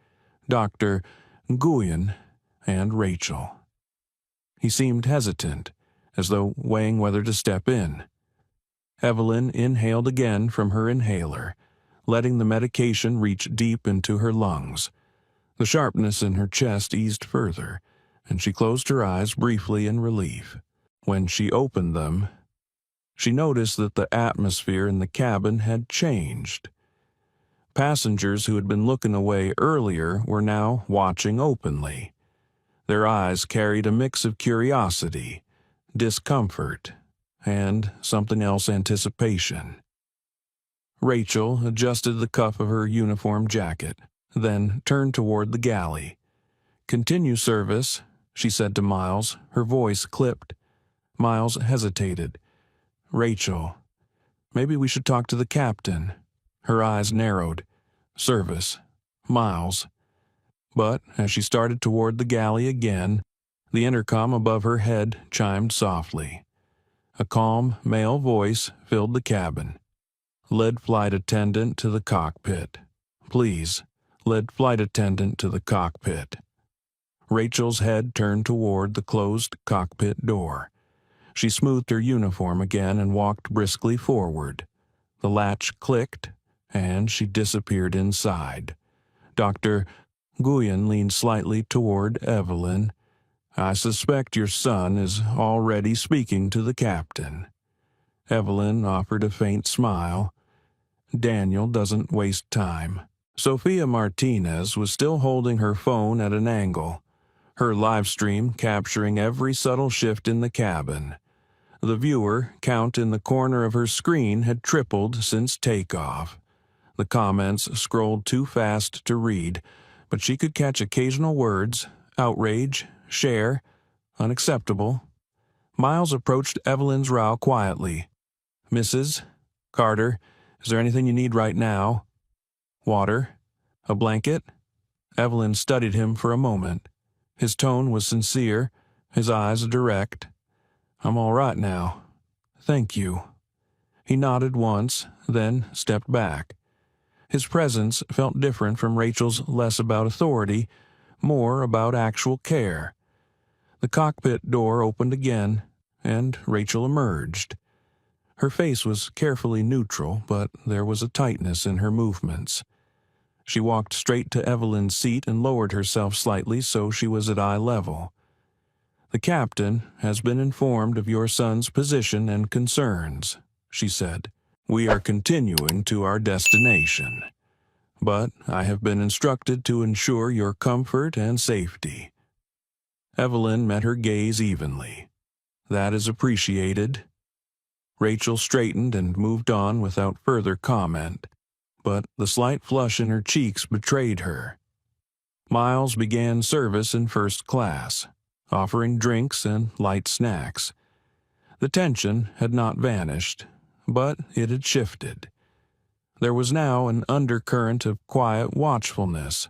Dr. Nguyen, and Rachel. He seemed hesitant, as though weighing whether to step in. Evelyn inhaled again from her inhaler, letting the medication reach deep into her lungs. The sharpness in her chest eased further, and she closed her eyes briefly in relief. When she opened them, she noticed that the atmosphere in the cabin had changed. Passengers who had been looking away earlier were now watching openly. Their eyes carried a mix of curiosity, discomfort, and something else, anticipation. Rachel adjusted the cuff of her uniform jacket, then turned toward the galley. "Continue service," she said to Miles, her voice clipped. Miles hesitated. "Rachel, maybe we should talk to the captain." Her eyes narrowed. "Service. Miles." But as she started toward the galley again, the intercom above her head chimed softly. A calm male voice filled the cabin. "Lead flight attendant to the cockpit. Please, lead flight attendant to the cockpit." Rachel's head turned toward the closed cockpit door. She smoothed her uniform again and walked briskly forward. The latch clicked, and she disappeared inside. Dr. Nguyen leaned slightly toward Evelyn. "I suspect your son is already speaking to the captain." Evelyn offered a faint smile. Daniel doesn't waste time. Sophia Martinez was still holding her phone at an angle, her live stream capturing every subtle shift in the cabin. The viewer count in the corner of her screen had tripled since takeoff. The comments scrolled too fast to read, but she could catch occasional words: outrage, share, unacceptable. Miles approached Evelyn's row quietly. "Mrs. Carter, is there anything you need right now? Water? A blanket?" Evelyn studied him for a moment. His tone was sincere, his eyes direct. I'm all right now. Thank you. He nodded once, then stepped back. His presence felt different from Rachel's, less about authority, more about actual care. The cockpit door opened again, and Rachel emerged. Her face was carefully neutral, but there was a tightness in her movements. She walked straight to Evelyn's seat and lowered herself slightly so she was at eye level. "The captain has been informed of your son's position and concerns," she said. "We are continuing to our destination, but I have been instructed to ensure your comfort and safety." Evelyn met her gaze evenly. "That is appreciated." Rachel straightened and moved on without further comment, but the slight flush in her cheeks betrayed her. Miles began service in first class, offering drinks and light snacks. The tension had not vanished, but it had shifted. There was now an undercurrent of quiet watchfulness.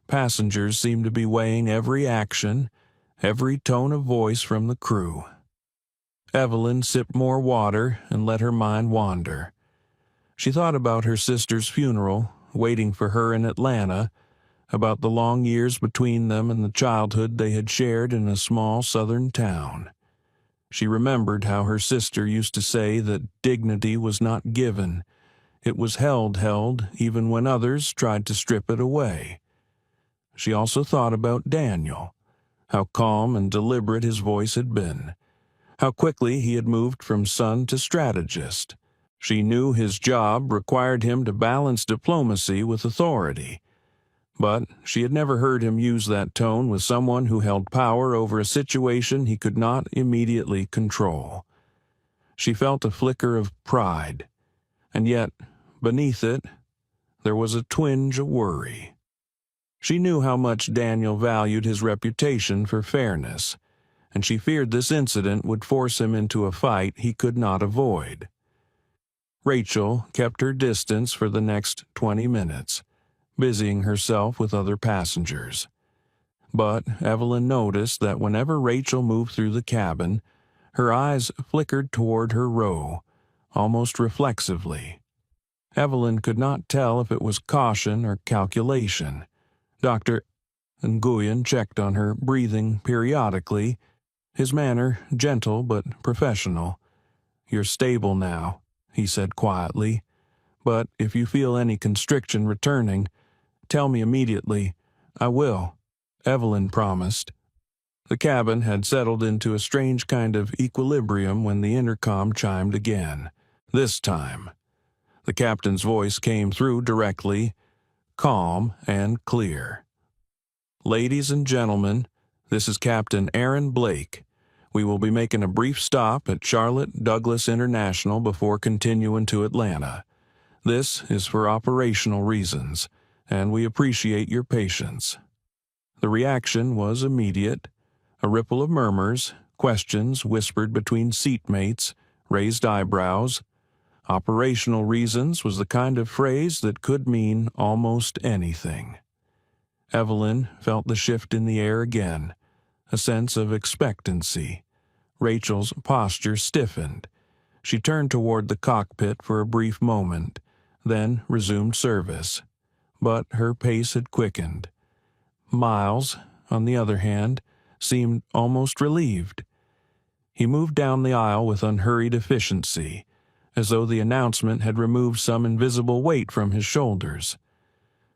Passengers seemed to be weighing every action, every tone of voice from the crew. Evelyn sipped more water and let her mind wander. She thought about her sister's funeral, waiting for her in Atlanta, about the long years between them and the childhood they had shared in a small southern town. She remembered how her sister used to say that dignity was not given. It was held even when others tried to strip it away. She also thought about Daniel, how calm and deliberate his voice had been, how quickly he had moved from son to strategist. She knew his job required him to balance diplomacy with authority, but she had never heard him use that tone with someone who held power over a situation he could not immediately control. She felt a flicker of pride, and yet, beneath it, there was a twinge of worry. She knew how much Daniel valued his reputation for fairness, and she feared this incident would force him into a fight he could not avoid. Rachel kept her distance for the next 20 minutes, busying herself with other passengers. But Evelyn noticed that whenever Rachel moved through the cabin, her eyes flickered toward her row, almost reflexively. Evelyn could not tell if it was caution or calculation. Dr. Nguyen checked on her breathing periodically, his manner gentle but professional. "You're stable now," he said quietly, "but if you feel any constriction returning, tell me immediately." "I will," Evelyn promised. The cabin had settled into a strange kind of equilibrium when the intercom chimed again. This time, the captain's voice came through directly, calm and clear. "Ladies and gentlemen, this is Captain Aaron Blake. We will be making a brief stop at Charlotte Douglas International before continuing to Atlanta. This is for operational reasons, and we appreciate your patience." The reaction was immediate. A ripple of murmurs, questions whispered between seatmates, raised eyebrows. Operational reasons was the kind of phrase that could mean almost anything. Evelyn felt the shift in the air again, a sense of expectancy. Rachel's posture stiffened. She turned toward the cockpit for a brief moment, then resumed service. But her pace had quickened. Miles, on the other hand, seemed almost relieved. He moved down the aisle with unhurried efficiency, as though the announcement had removed some invisible weight from his shoulders.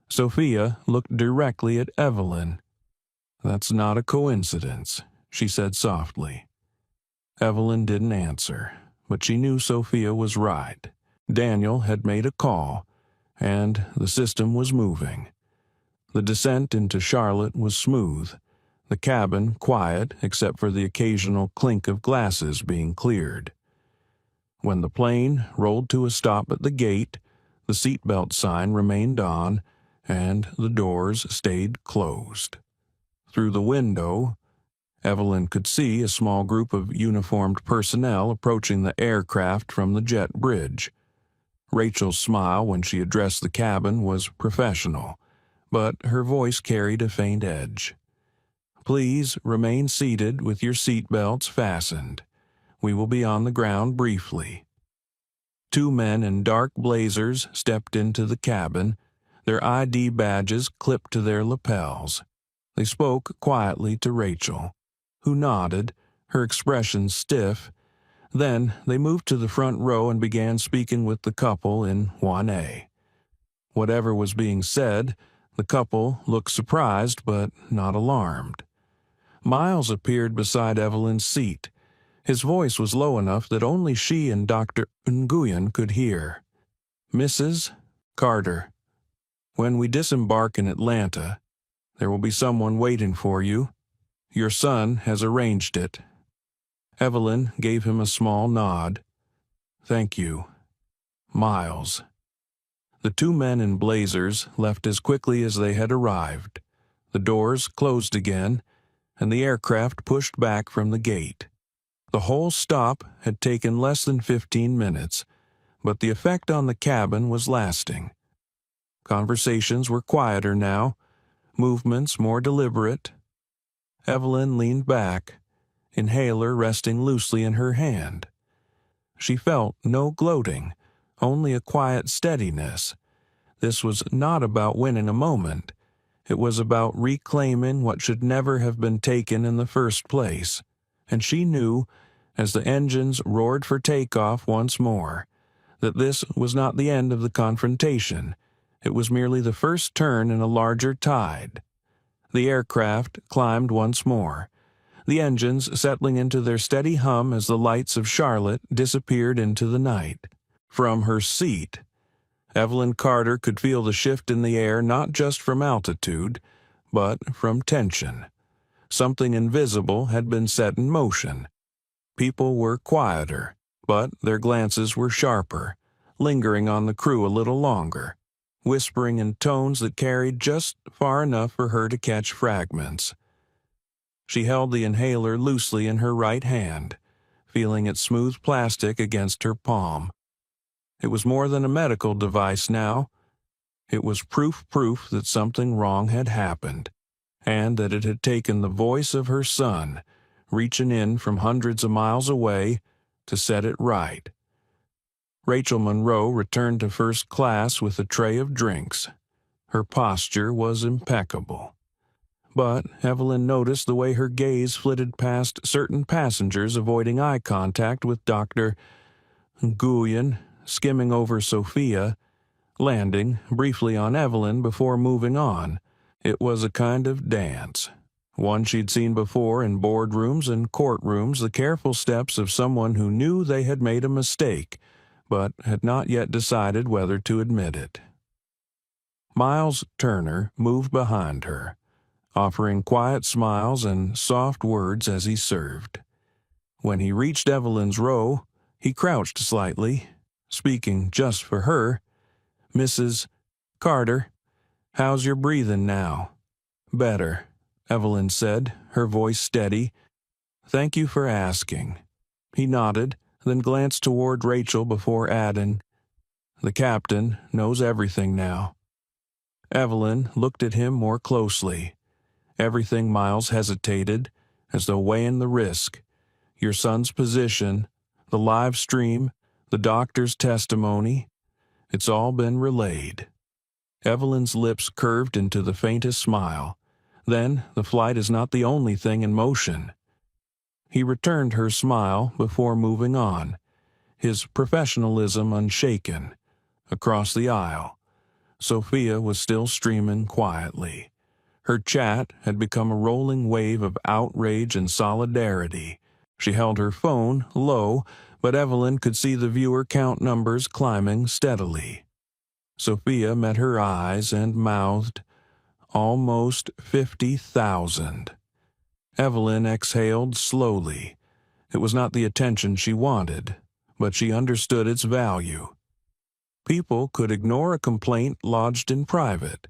Sophia looked directly at Evelyn. "That's not a coincidence," she said softly. Evelyn didn't answer, but she knew Sophia was right. Daniel had made a call, and the system was moving. The descent into Charlotte was smooth, the cabin quiet except for the occasional clink of glasses being cleared. When the plane rolled to a stop at the gate, the seatbelt sign remained on, and the doors stayed closed. Through the window, Evelyn could see a small group of uniformed personnel approaching the aircraft from the jet bridge. Rachel's smile when she addressed the cabin was professional, but her voice carried a faint edge. "Please remain seated with your seatbelts fastened. We will be on the ground briefly." Two men in dark blazers stepped into the cabin, their ID badges clipped to their lapels. They spoke quietly to Rachel, who nodded, her expression stiff. Then they moved to the front row and began speaking with the couple in 1A. Whatever was being said, the couple looked surprised but not alarmed. Miles appeared beside Evelyn's seat. His voice was low enough that only she and Dr. Nguyen could hear. "Mrs. Carter, when we disembark in Atlanta, there will be someone waiting for you. Your son has arranged it." Evelyn gave him a small nod. "Thank you, Miles." The two men in blazers left as quickly as they had arrived. The doors closed again, and the aircraft pushed back from the gate. The whole stop had taken less than 15 minutes, but the effect on the cabin was lasting. Conversations were quieter now, movements more deliberate. Evelyn leaned back, inhaler resting loosely in her hand. She felt no gloating, only a quiet steadiness. This was not about winning a moment. It was about reclaiming what should never have been taken in the first place. And she knew, as the engines roared for takeoff once more, that this was not the end of the confrontation. It was merely the first turn in a larger tide. The aircraft climbed once more, the engines settling into their steady hum as the lights of Charlotte disappeared into the night. From her seat, Evelyn Carter could feel the shift in the air not just from altitude, but from tension. Something invisible had been set in motion. People were quieter, but their glances were sharper, lingering on the crew a little longer, whispering in tones that carried just far enough for her to catch fragments. She held the inhaler loosely in her right hand, feeling its smooth plastic against her palm. It was more than a medical device now. It was proof that something wrong had happened, and that it had taken the voice of her son, reaching in from hundreds of miles away, to set it right. Rachel Monroe returned to first class with a tray of drinks. Her posture was impeccable. But Evelyn noticed the way her gaze flitted past certain passengers avoiding eye contact with Dr. Nguyen, skimming over Sophia, landing briefly on Evelyn before moving on. It was a kind of dance, one she'd seen before in boardrooms and courtrooms, the careful steps of someone who knew they had made a mistake, but had not yet decided whether to admit it. Miles Turner moved behind her, offering quiet smiles and soft words as he served. When he reached Evelyn's row, he crouched slightly, speaking just for her. "Mrs. Carter, how's your breathing now?" "Better," Evelyn said, her voice steady. "Thank you for asking." He nodded, then glanced toward Rachel before adding, "The captain knows everything now." Evelyn looked at him more closely. Everything. Miles hesitated, as though weighing the risk. Your son's position, the live stream, the doctor's testimony, it's all been relayed. Evelyn's lips curved into the faintest smile. Then the flight is not the only thing in motion. He returned her smile before moving on, his professionalism unshaken. Across the aisle, Sophia was still streaming quietly. Her chat had become a rolling wave of outrage and solidarity. She held her phone low, but Evelyn could see the viewer count numbers climbing steadily. Sophia met her eyes and mouthed, "Almost 50,000. Evelyn exhaled slowly. It was not the attention she wanted, but she understood its value. People could ignore a complaint lodged in private.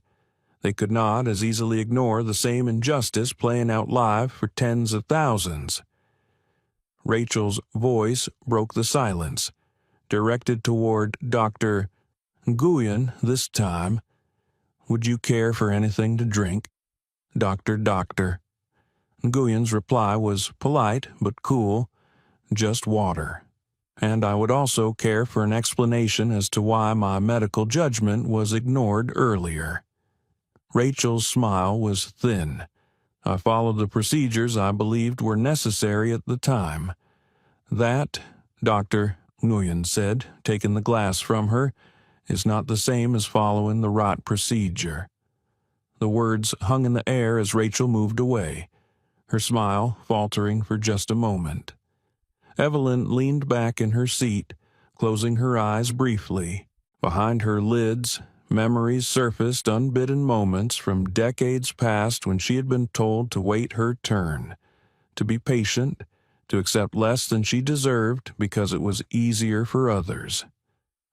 They could not as easily ignore the same injustice playing out live for tens of thousands. Rachel's voice broke the silence, directed toward Dr. Nguyen this time. "Would you care for anything to drink?" Doctor. Nguyen's reply was polite but cool. just water. And I would also care for an explanation as to why my medical judgment was ignored earlier. Rachel's smile was thin. I followed the procedures I believed were necessary at the time. That, Dr. Nguyen said, taking the glass from her, is not the same as following the right procedure. The words hung in the air as Rachel moved away, her smile faltering for just a moment. Evelyn leaned back in her seat, closing her eyes briefly. Behind her lids, memories surfaced, unbidden moments from decades past when she had been told to wait her turn, to be patient, to accept less than she deserved because it was easier for others.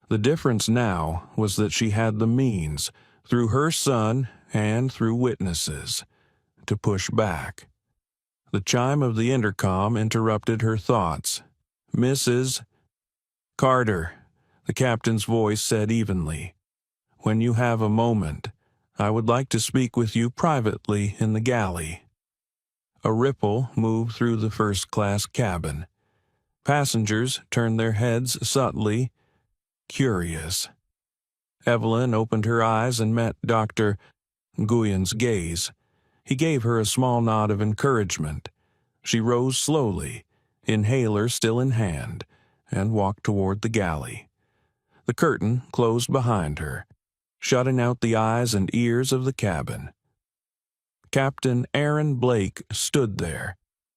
The difference now was that she had the means, through her son and through witnesses, to push back. The chime of the intercom interrupted her thoughts. "Mrs. Carter," the captain's voice said evenly. "When you have a moment, I would like to speak with you privately in the galley." A ripple moved through the first-class cabin. Passengers turned their heads subtly, curious. Evelyn opened her eyes and met Dr. Nguyen's gaze. He gave her a small nod of encouragement. She rose slowly, inhaler still in hand, and walked toward the galley. The curtain closed behind her, shutting out the eyes and ears of the cabin. Captain Aaron Blake stood there,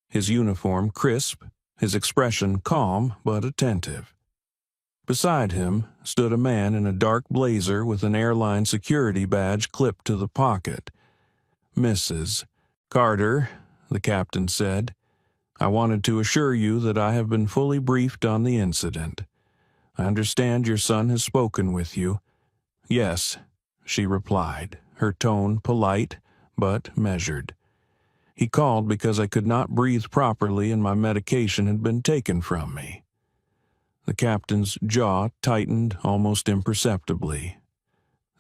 his uniform crisp, his expression calm but attentive. Beside him stood a man in a dark blazer with an airline security badge clipped to the pocket. "Mrs. Carter," the captain said, "I wanted to assure you that I have been fully briefed on the incident. I understand your son has spoken with you." "Yes," she replied, her tone polite but measured. "He called because I could not breathe properly and my medication had been taken from me." The captain's jaw tightened almost imperceptibly.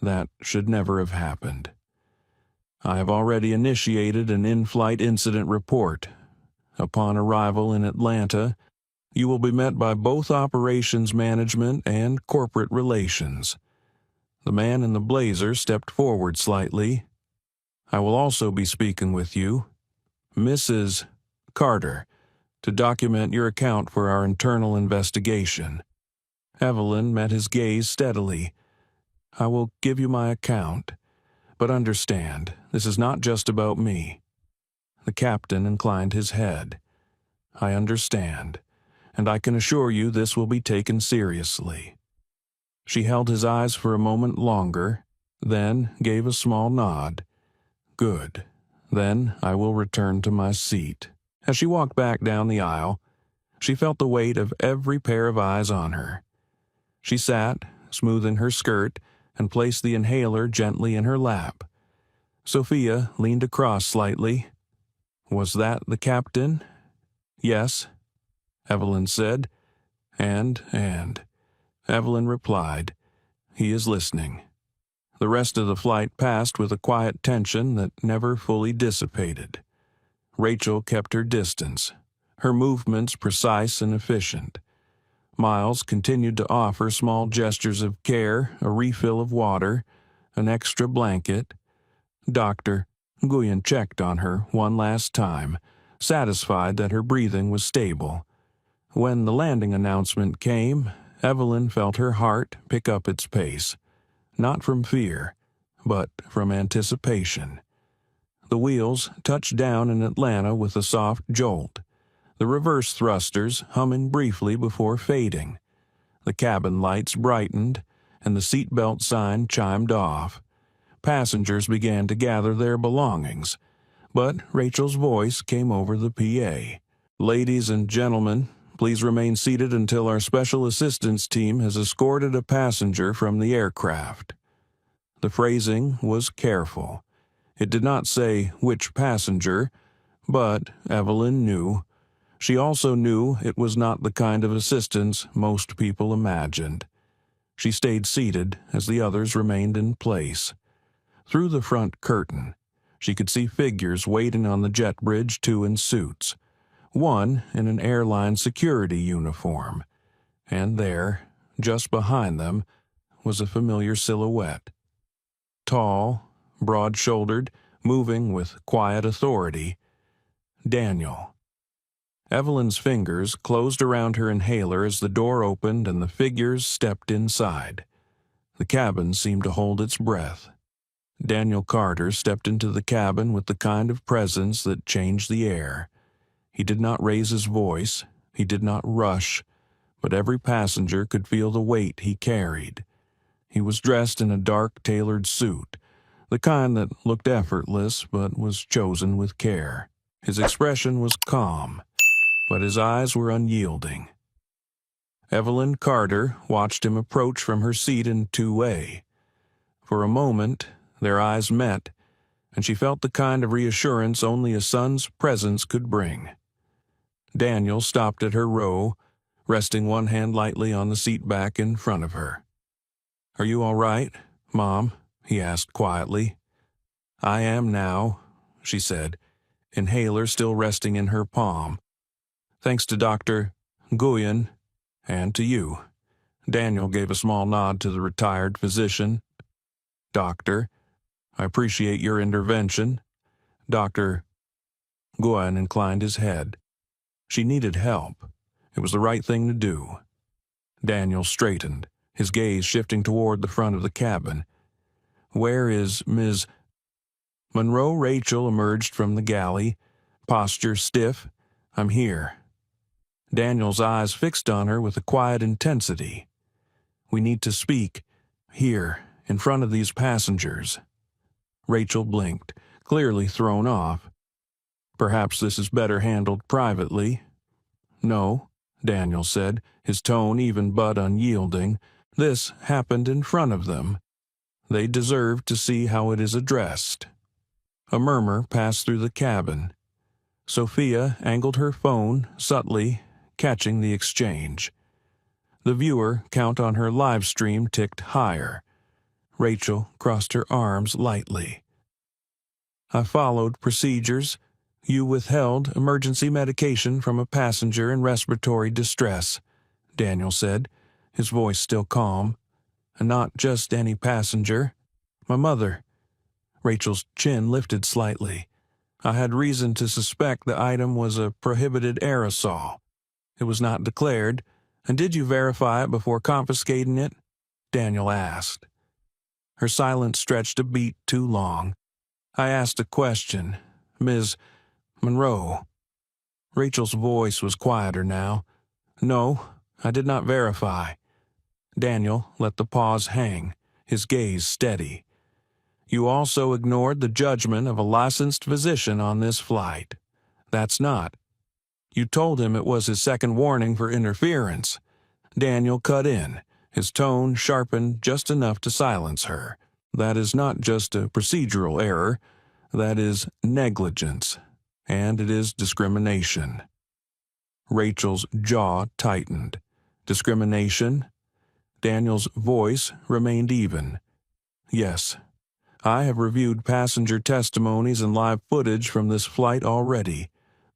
That should never have happened. "I have already initiated an in-flight incident report. Upon arrival in Atlanta, you will be met by both operations management and corporate relations." The man in the blazer stepped forward slightly. "I will also be speaking with you, Mrs. Carter, to document your account for our internal investigation." Evelyn met his gaze steadily. "I will give you my account, but understand, this is not just about me." The captain inclined his head. "I understand, and I can assure you this will be taken seriously." She held his eyes for a moment longer, then gave a small nod. "Good. Then I will return to my seat." As she walked back down the aisle, she felt the weight of every pair of eyes on her. She sat, smoothing her skirt, and placed the inhaler gently in her lap. Sophia leaned across slightly. "Was that the captain?" "Yes," Evelyn said. And Evelyn replied, "He is listening." The rest of the flight passed with a quiet tension that never fully dissipated. Rachel kept her distance, her movements precise and efficient. Miles continued to offer small gestures of care, a refill of water, an extra blanket. Dr. Nguyen checked on her one last time, satisfied that her breathing was stable. When the landing announcement came, Evelyn felt her heart pick up its pace, not from fear, but from anticipation. The wheels touched down in Atlanta with a soft jolt, the reverse thrusters humming briefly before fading. The cabin lights brightened, and the seatbelt sign chimed off. Passengers began to gather their belongings, but Rachel's voice came over the PA. "Ladies and gentlemen, please remain seated until our special assistance team has escorted a passenger from the aircraft." The phrasing was careful. It did not say which passenger, but Evelyn knew. She also knew it was not the kind of assistance most people imagined. She stayed seated as the others remained in place. Through the front curtain, she could see figures waiting on the jet bridge, two in suits. one in an airline security uniform, and there, just behind them, was a familiar silhouette. Tall, broad-shouldered, moving with quiet authority, Daniel. Evelyn's fingers closed around her inhaler as the door opened and the figures stepped inside. The cabin seemed to hold its breath. Daniel Carter stepped into the cabin with the kind of presence that changed the air. He did not raise his voice, he did not rush, but every passenger could feel the weight he carried. He was dressed in a dark tailored suit, the kind that looked effortless but was chosen with care. His expression was calm, but his eyes were unyielding. Evelyn Carter watched him approach from her seat in 2A. For a moment, their eyes met, and she felt the kind of reassurance only a son's presence could bring. Daniel stopped at her row, resting one hand lightly on the seat back in front of her. "Are you all right, Mom?" he asked quietly. "I am now," she said, inhaler still resting in her palm. "Thanks to Dr. Nguyen and to you." Daniel gave a small nod to the retired physician. "Doctor, I appreciate your intervention." Dr. Nguyen inclined his head. She needed help. It was the right thing to do. Daniel straightened, his gaze shifting toward the front of the cabin. "Where is Ms. Monroe?" Rachel emerged from the galley, posture stiff. "I'm here." Daniel's eyes fixed on her with a quiet intensity. "We need to speak, here, in front of these passengers." Rachel blinked, clearly thrown off. "Perhaps this is better handled privately." "No," Daniel said, his tone even but unyielding. "This happened in front of them. They deserve to see how it is addressed." A murmur passed through the cabin. Sophia angled her phone subtly, catching the exchange. The viewer count on her live stream ticked higher. Rachel crossed her arms lightly. "I followed procedures. You withheld emergency medication from a passenger in respiratory distress," Daniel said, his voice still calm. "And not just any passenger. My mother." Rachel's chin lifted slightly. "I had reason to suspect the item was a prohibited aerosol. It was not declared. And did you verify it before confiscating it?" Daniel asked. Her silence stretched a beat too long. "I asked a question. Ms. Monroe." Rachel's voice was quieter now. "No, I did not verify." Daniel let the pause hang, his gaze steady. "You also ignored the judgment of a licensed physician on this flight. That's not. You told him it was his second warning for interference." Daniel cut in, his tone sharpened just enough to silence her. "That is not just a procedural error. That is negligence. And it is discrimination." Rachel's jaw tightened. "Discrimination?" Daniel's voice remained even. "Yes. I have reviewed passenger testimonies and live footage from this flight already.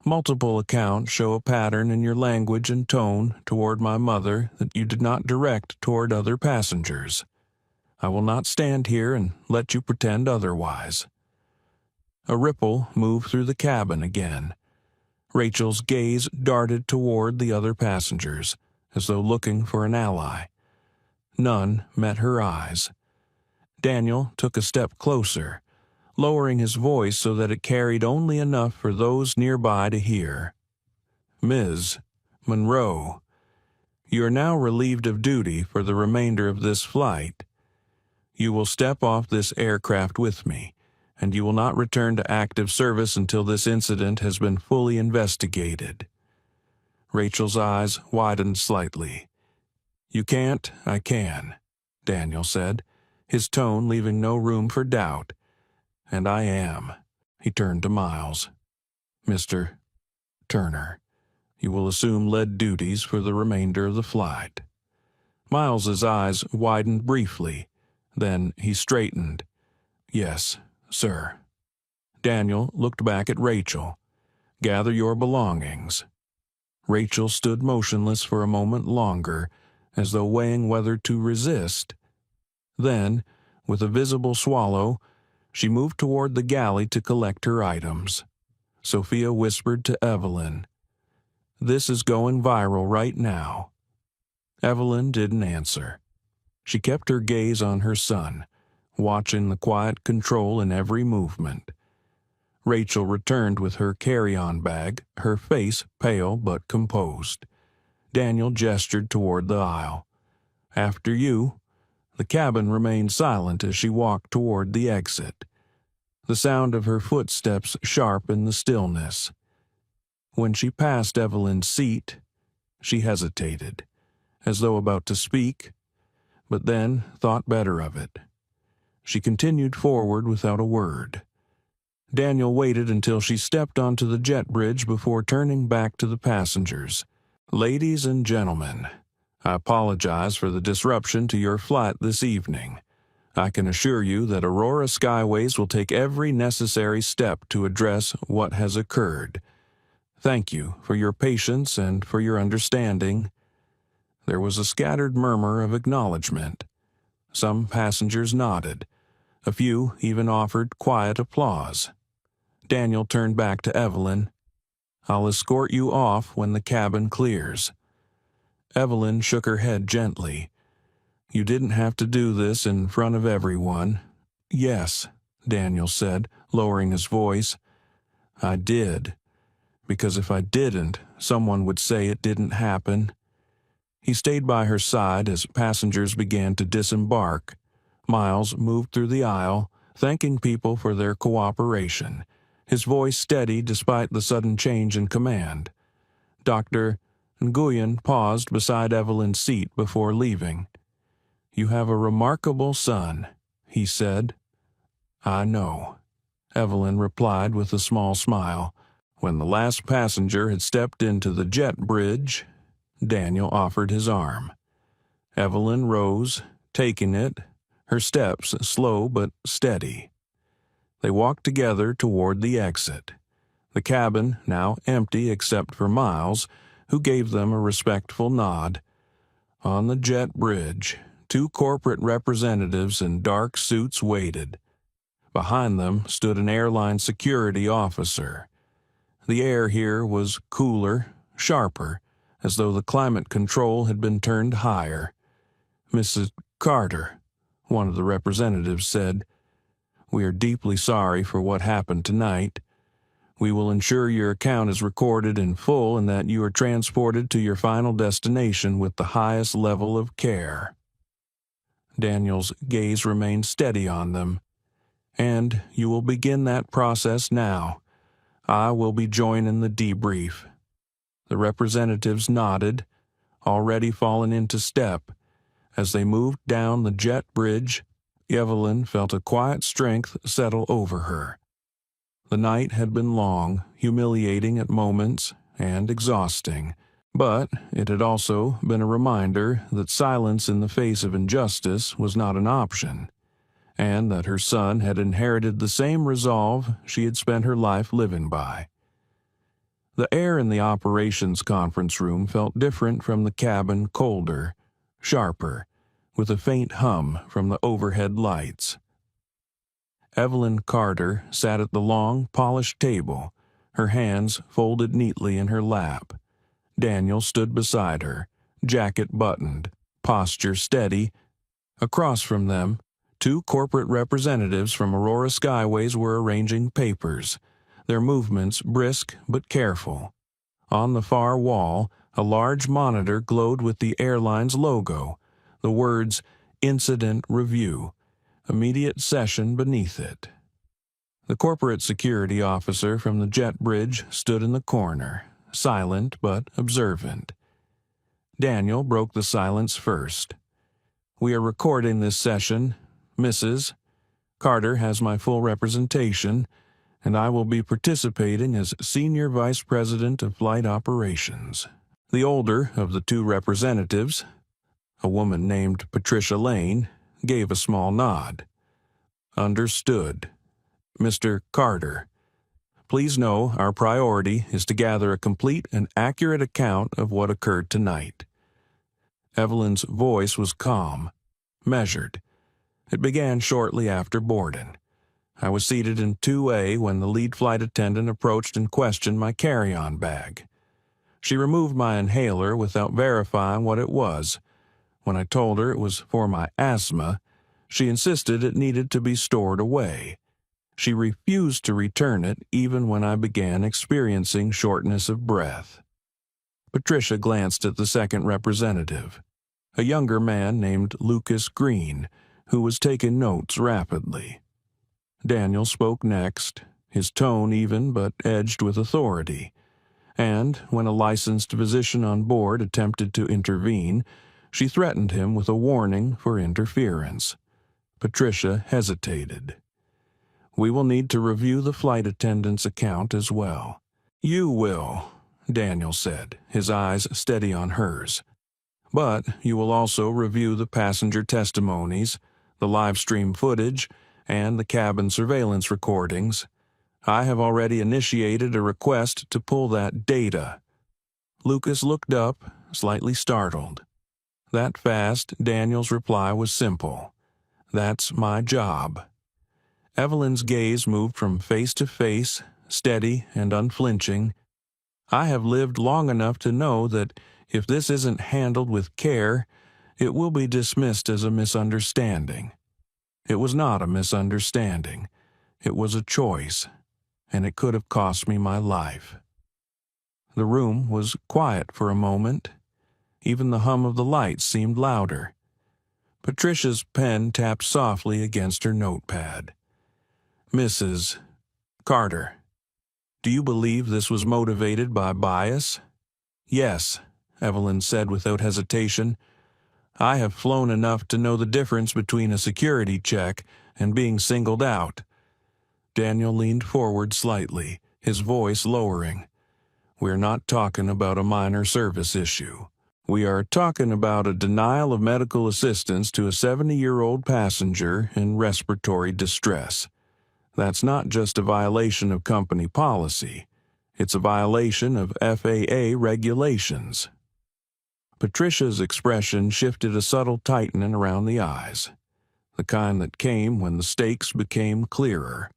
Multiple accounts show a pattern in your language and tone toward my mother that you did not direct toward other passengers. I will not stand here and let you pretend otherwise." A ripple moved through the cabin again. Rachel's gaze darted toward the other passengers, as though looking for an ally. None met her eyes. Daniel took a step closer, lowering his voice so that it carried only enough for those nearby to hear. "Ms. Monroe, you are now relieved of duty for the remainder of this flight. You will step off this aircraft with me, and you will not return to active service until this incident has been fully investigated." Rachel's eyes widened slightly. "You can't, I can," Daniel said, his tone leaving no room for doubt. "And I am." He turned to Miles. "Mr. Turner, you will assume lead duties for the remainder of the flight." Miles's eyes widened briefly. Then he straightened. "Yes, sir." Daniel looked back at Rachel. "Gather your belongings." Rachel stood motionless for a moment longer, as though weighing whether to resist. Then, with a visible swallow, she moved toward the galley to collect her items. Sophia whispered to Evelyn, "This is going viral right now." Evelyn didn't answer. She kept her gaze on her son, watching the quiet control in every movement. Rachel returned with her carry-on bag, her face pale but composed. Daniel gestured toward the aisle. "After you." The cabin remained silent as she walked toward the exit. The sound of her footsteps sharp in the stillness. When she passed Evelyn's seat, she hesitated, as though about to speak, but then thought better of it. She continued forward without a word. Daniel waited until she stepped onto the jet bridge before turning back to the passengers. "Ladies and gentlemen, I apologize for the disruption to your flight this evening. I can assure you that Aurora Skyways will take every necessary step to address what has occurred. Thank you for your patience and for your understanding." There was a scattered murmur of acknowledgement. Some passengers nodded. A few even offered quiet applause. Daniel turned back to Evelyn. "I'll escort you off when the cabin clears." Evelyn shook her head gently. "You didn't have to do this in front of everyone." "Yes," Daniel said, lowering his voice. "I did. Because if I didn't, someone would say it didn't happen." He stayed by her side as passengers began to disembark. Miles moved through the aisle, thanking people for their cooperation, his voice steady despite the sudden change in command. Dr. Nguyen paused beside Evelyn's seat before leaving. "You have a remarkable son," he said. "I know," Evelyn replied with a small smile. When the last passenger had stepped into the jet bridge, Daniel offered his arm. Evelyn rose, taking it, her steps slow but steady. They walked together toward the exit. The cabin, now empty except for Miles, who gave them a respectful nod. On the jet bridge, 2 corporate representatives in dark suits waited. Behind them stood an airline security officer. The air here was cooler, sharper, as though the climate control had been turned higher. "Mrs. Carter," one of the representatives said, "we are deeply sorry for what happened tonight. We will ensure your account is recorded in full and that you are transported to your final destination with the highest level of care." Daniel's gaze remained steady on them. "And you will begin that process now. I will be joining the debrief." The representatives nodded, already fallen into step. As they moved down the jet bridge, Evelyn felt a quiet strength settle over her. The night had been long, humiliating at moments, and exhausting, but it had also been a reminder that silence in the face of injustice was not an option, and that her son had inherited the same resolve she had spent her life living by. The air in the operations conference room felt different from the cabin, colder, sharper, with a faint hum from the overhead lights. Evelyn Carter sat at the long, polished table, her hands folded neatly in her lap. Daniel stood beside her, jacket buttoned, posture steady. Across from them, 2 corporate representatives from Aurora Skyways were arranging papers, their movements brisk but careful. On the far wall, a large monitor glowed with the airline's logo, the words "Incident Review," immediate session beneath it. The corporate security officer from the jet bridge stood in the corner, silent but observant. Daniel broke the silence first. "We are recording this session. Mrs. Carter has my full representation, and I will be participating as Senior Vice President of Flight Operations." The older of the 2 representatives, a woman named Patricia Lane, gave a small nod. "Understood. Mr. Carter." Please know our priority is to gather a complete and accurate account of what occurred tonight." Evelyn's voice was calm, measured. It began shortly after boarding. I was seated in 2A when the lead flight attendant approached and questioned my carry-on bag. She removed my inhaler without verifying what it was. When I told her it was for my asthma, she insisted it needed to be stored away. She refused to return it even when I began experiencing shortness of breath. Patricia glanced at the second representative, a younger man named Lucas Green, who was taking notes rapidly. Daniel spoke next, his tone even but edged with authority. And when a licensed physician on board attempted to intervene, she threatened him with a warning for interference. Patricia hesitated. "We will need to review the flight attendant's account as well." "You will," Daniel said, his eyes steady on hers. "But you will also review the passenger testimonies, the live stream footage, and the cabin surveillance recordings. I have already initiated a request to pull that data." Lucas looked up, slightly startled. That fast, Daniel's reply was simple. "That's my job." Evelyn's gaze moved from face to face, steady and unflinching. I have lived long enough to know that if this isn't handled with care, it will be dismissed as a misunderstanding. It was not a misunderstanding. It was a choice, and it could have cost me my life. The room was quiet for a moment. Even the hum of the lights seemed louder. Patricia's pen tapped softly against her notepad. "Mrs. Carter, do you believe this was motivated by bias?" "Yes," Evelyn said without hesitation. "I have flown enough to know the difference between a security check and being singled out." Daniel leaned forward slightly, his voice lowering. "We're not talking about a minor service issue. We are talking about a denial of medical assistance to a 70-year-old passenger in respiratory distress. That's not just a violation of company policy. It's a violation of FAA regulations." Patricia's expression shifted a subtle tightening around the eyes, the kind that came when the stakes became clearer.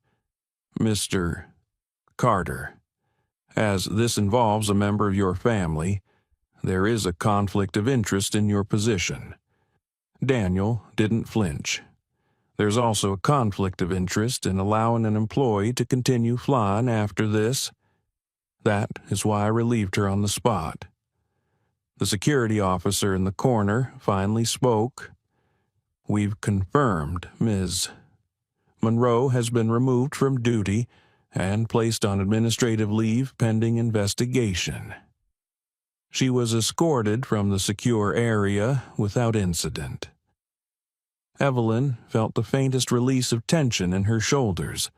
"Mr. Carter, as this involves a member of your family, there is a conflict of interest in your position." Daniel didn't flinch. "There's also a conflict of interest in allowing an employee to continue flying after this. That is why I relieved her on the spot." The security officer in the corner finally spoke. "We've confirmed Ms. Monroe has been removed from duty and placed on administrative leave pending investigation. She was escorted from the secure area without incident." Evelyn felt the faintest release of tension in her shoulders,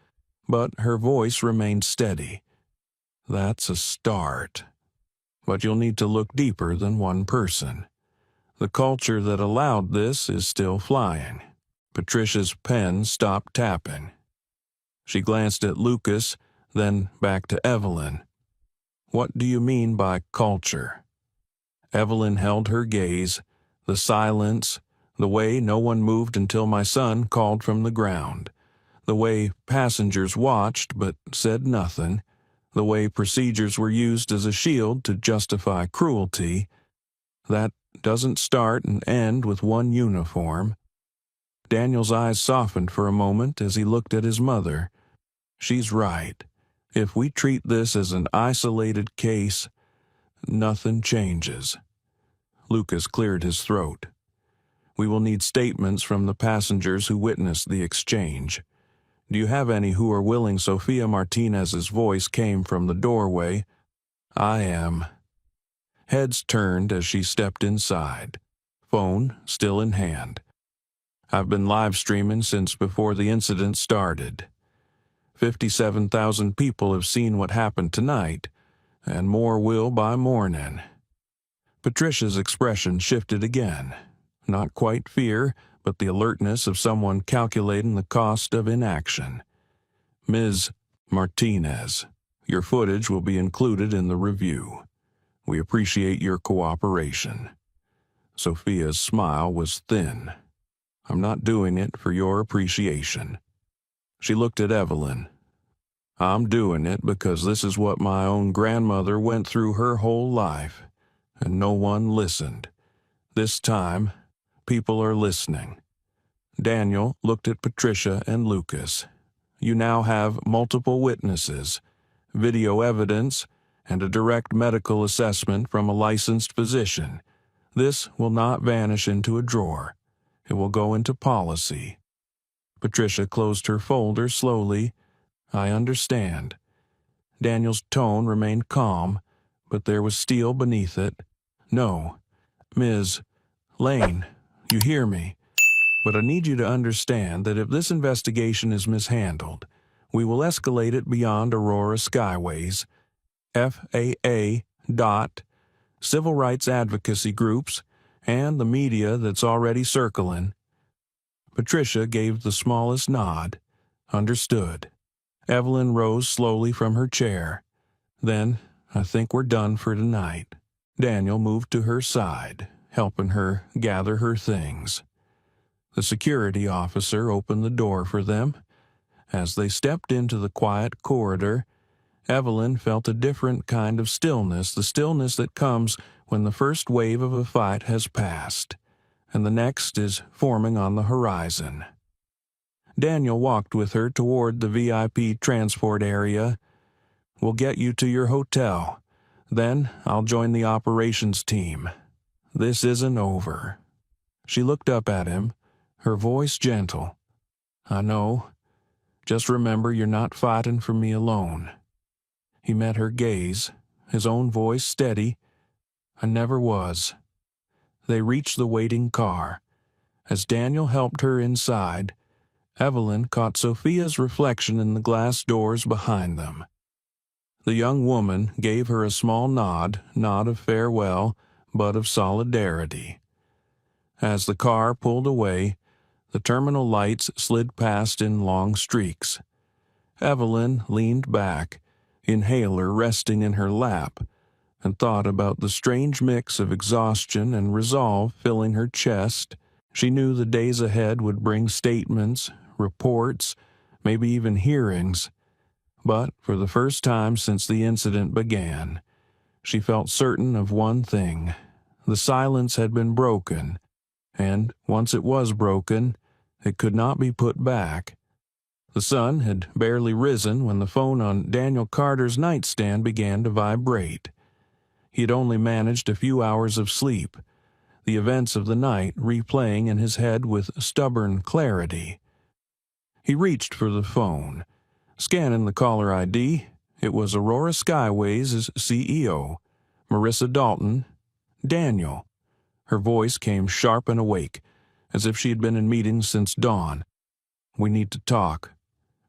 but her voice remained steady. "That's a start. But you'll need to look deeper than one person. The culture that allowed this is still flying." Patricia's pen stopped tapping. She glanced at Lucas, then back to Evelyn. "What do you mean by culture?" Evelyn held her gaze, the silence, the way no one moved until my son called from the ground, the way passengers watched but said nothing, the way procedures were used as a shield to justify cruelty. That doesn't start and end with one uniform. Daniel's eyes softened for a moment as he looked at his mother. "She's right. If we treat this as an isolated case, nothing changes." Lucas cleared his throat. "We will need statements from the passengers who witnessed the exchange. Do you have any who are willing?" Sofia Martinez's voice came from the doorway. "I am." Heads turned as she stepped inside, phone still in hand. "I've been live streaming since before the incident started. 57,000 people have seen what happened tonight, and more will by morning." Patricia's expression shifted again. Not quite fear, but the alertness of someone calculating the cost of inaction. "Ms. Martinez, Your footage will be included in the review. We appreciate your cooperation." Sophia's smile was thin. "I'm not doing it for your appreciation." She looked at Evelyn. "I'm doing it because this is what my own grandmother went through her whole life, and no one listened. This time, people are listening." Daniel looked at Patricia and Lucas. "You now have multiple witnesses, video evidence, and a direct medical assessment from a licensed physician. This will not vanish into a drawer. It will go into policy." Patricia closed her folder slowly. "I understand." Daniel's tone remained calm, but there was steel beneath it. "No, Ms. Lane, you hear me. But I need you to understand that if this investigation is mishandled, we will escalate it beyond Aurora Skyways. FAA, DOT, civil rights advocacy groups, and the media that's already circling." Patricia gave the smallest nod. "Understood." Evelyn rose slowly from her chair. "Then I think we're done for tonight." Daniel moved to her side, helping her gather her things. The security officer opened the door for them. As they stepped into the quiet corridor, Evelyn felt a different kind of stillness, the stillness that comes when the first wave of a fight has passed, and the next is forming on the horizon. Daniel walked with her toward the VIP transport area. "We'll get you to your hotel. Then I'll join the operations team. This isn't over." She looked up at him, her voice gentle. "I know. Just remember you're not fighting for me alone." He met her gaze, his own voice steady. "I never was." They reached the waiting car. As Daniel helped her inside, Evelyn caught Sophia's reflection in the glass doors behind them. The young woman gave her a small nod, not of farewell, but of solidarity. As the car pulled away, the terminal lights slid past in long streaks. Evelyn leaned back, inhaler resting in her lap, and thought about the strange mix of exhaustion and resolve filling her chest. She knew the days ahead would bring statements, reports, maybe even hearings. But for the first time since the incident began, she felt certain of one thing. The silence had been broken, and once it was broken, it could not be put back. The sun had barely risen when the phone on Daniel Carter's nightstand began to vibrate. He had only managed a few hours of sleep, the events of the night replaying in his head with stubborn clarity. He reached for the phone. Scanning the caller ID, it was Aurora Skyways' CEO, Marissa Dalton. "Daniel." Her voice came sharp and awake, as if she had been in meetings since dawn. "We need to talk.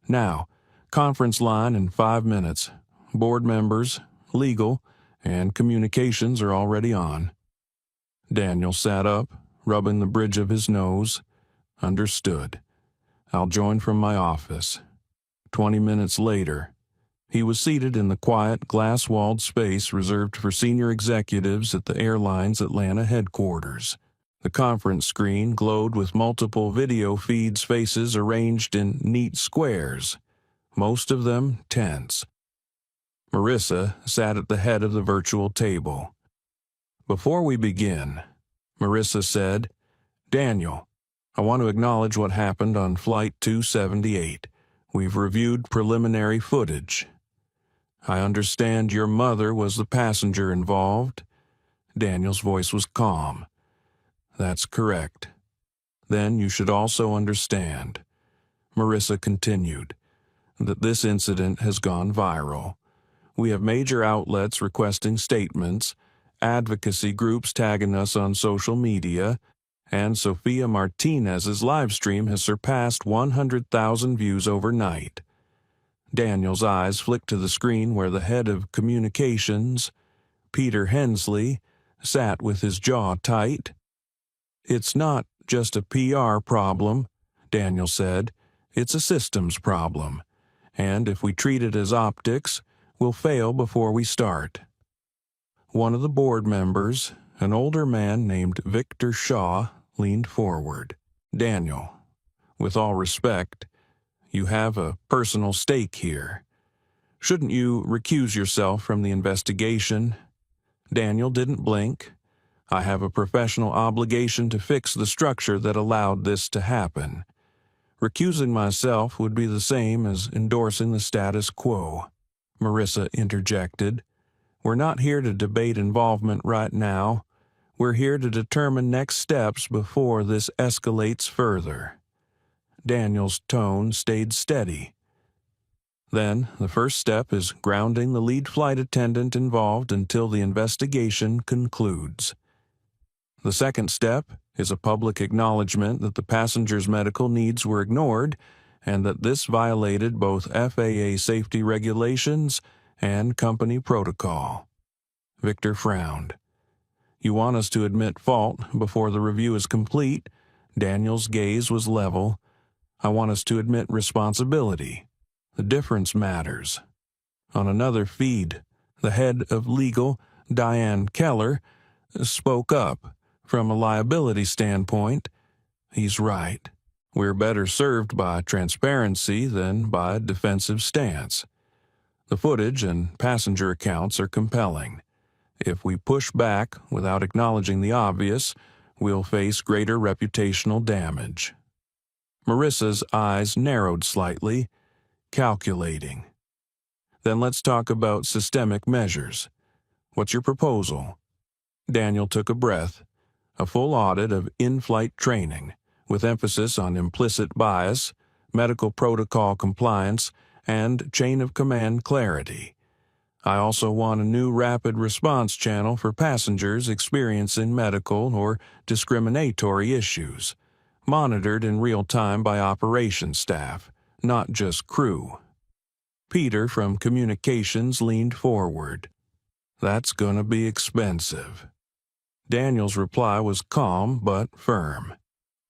Now, conference line in 5 minutes. Board members, legal, and communications are already on." Daniel sat up, rubbing the bridge of his nose. "Understood. I'll join from my office." 20 minutes later, he was seated in the quiet, glass-walled space reserved for senior executives at the airline's Atlanta headquarters. The conference screen glowed with multiple video feeds, faces arranged in neat squares, most of them tense. Marissa sat at the head of the virtual table. "Before we begin," Marissa said, "Daniel, I want to acknowledge what happened on Flight 278. We've reviewed preliminary footage. I understand your mother was the passenger involved." Daniel's voice was calm. "That's correct. Then you should also understand," Marissa continued, "that this incident has gone viral. We have major outlets requesting statements, advocacy groups tagging us on social media, and Sophia Martinez's live stream has surpassed 100,000 views overnight." Daniel's eyes flicked to the screen where the head of communications, Peter Hensley, sat with his jaw tight. "It's not just a PR problem," Daniel said. "It's a systems problem. And if we treat it as optics, will fail before we start." One of the board members, an older man named Victor Shaw, leaned forward. "Daniel, with all respect, you have a personal stake here. Shouldn't you recuse yourself from the investigation?" Daniel didn't blink. "I have a professional obligation to fix the structure that allowed this to happen. Recusing myself would be the same as endorsing the status quo." Marissa interjected. "We're not here to debate involvement right now. We're here to determine next steps before this escalates further." Daniel's tone stayed steady. "Then, the first step is grounding the lead flight attendant involved until the investigation concludes. The second step is a public acknowledgement that the passenger's medical needs were ignored and that this violated both FAA safety regulations and company protocol." Victor frowned. "You want us to admit fault before the review is complete?" Daniel's gaze was level. "I want us to admit responsibility. The difference matters." On another feed, the head of legal, Diane Keller, spoke up. "From a liability standpoint, he's right. We're better served by transparency than by a defensive stance. The footage and passenger accounts are compelling. If we push back without acknowledging the obvious, we'll face greater reputational damage." Marissa's eyes narrowed slightly, calculating. "Then let's talk about systemic measures. What's your proposal?" Daniel took a breath. "A full audit of in-flight training, with emphasis on implicit bias, medical protocol compliance, and chain of command clarity. I also want a new rapid response channel for passengers experiencing medical or discriminatory issues, monitored in real time by operations staff, not just crew." Peter from communications leaned forward. "That's gonna be expensive." Daniel's reply was calm but firm.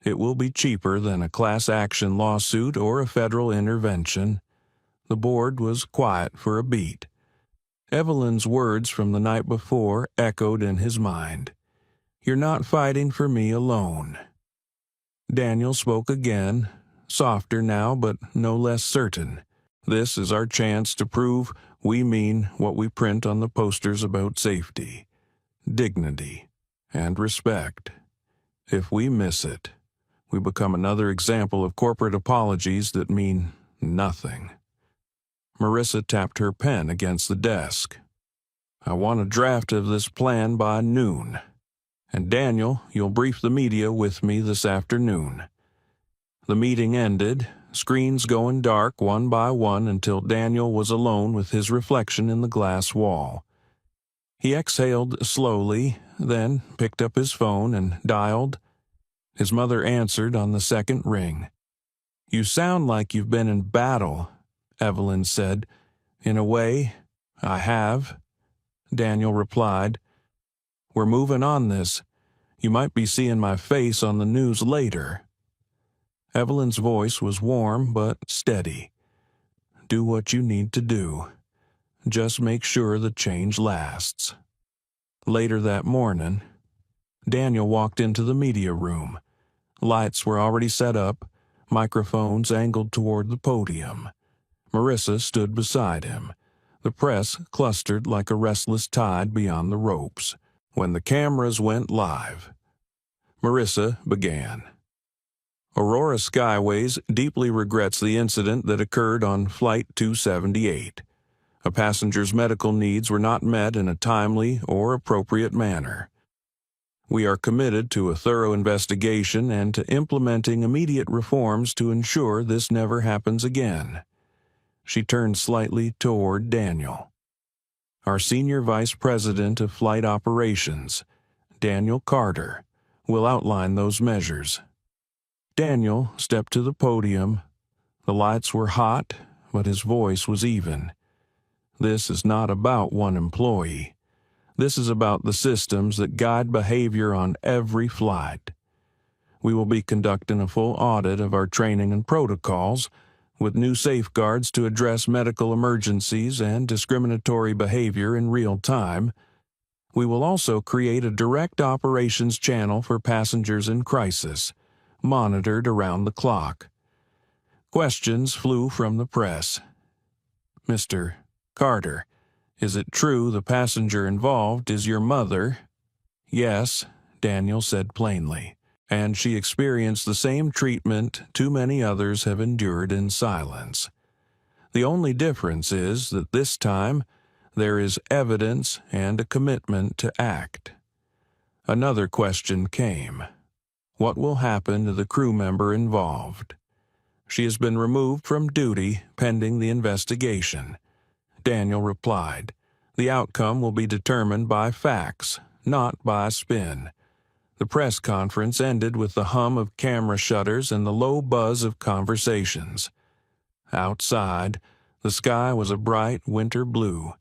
"It will be cheaper than a class action lawsuit or a federal intervention." The board was quiet for a beat. Evelyn's words from the night before echoed in his mind. "You're not fighting for me alone." Daniel spoke again, softer now but no less certain. "This is our chance to prove we mean what we print on the posters about safety, dignity, and respect. If we miss it, we become another example of corporate apologies that mean nothing." Marissa tapped her pen against the desk. "I want a draft of this plan by noon. And Daniel, you'll brief the media with me this afternoon." The meeting ended, screens going dark one by one until Daniel was alone with his reflection in the glass wall. He exhaled slowly, then picked up his phone and dialed. His mother answered on the second ring. "You sound like you've been in battle," Evelyn said. "In a way, I have," Daniel replied. "We're moving on this. You might be seeing my face on the news later." Evelyn's voice was warm but steady. "Do what you need to do. Just make sure the change lasts." Later that morning, Daniel walked into the media room. Lights were already set up, microphones angled toward the podium. Marissa stood beside him. The press clustered like a restless tide beyond the ropes. When the cameras went live, Marissa began. "Aurora Skyways deeply regrets the incident that occurred on Flight 278. A passenger's medical needs were not met in a timely or appropriate manner. We are committed to a thorough investigation and to implementing immediate reforms to ensure this never happens again." She turned slightly toward Daniel. "Our Senior Vice President of Flight Operations, Daniel Carter, will outline those measures." Daniel stepped to the podium. The lights were hot, but his voice was even. "This is not about one employee. This is about the systems that guide behavior on every flight. We will be conducting a full audit of our training and protocols, with new safeguards to address medical emergencies and discriminatory behavior in real time. We will also create a direct operations channel for passengers in crisis, monitored around the clock. Questions flew from the press. Mr. Carter, is it true the passenger involved is your mother? Yes, Daniel said plainly, and she experienced the same treatment too many others have endured in silence. The only difference is that this time there is evidence and a commitment to act. Another question came. What will happen to the crew member involved? She has been removed from duty pending the investigation. Daniel replied, the outcome will be determined by facts, not by spin. The press conference ended with the hum of camera shutters and the low buzz of conversations. Outside, the sky was a bright winter blue.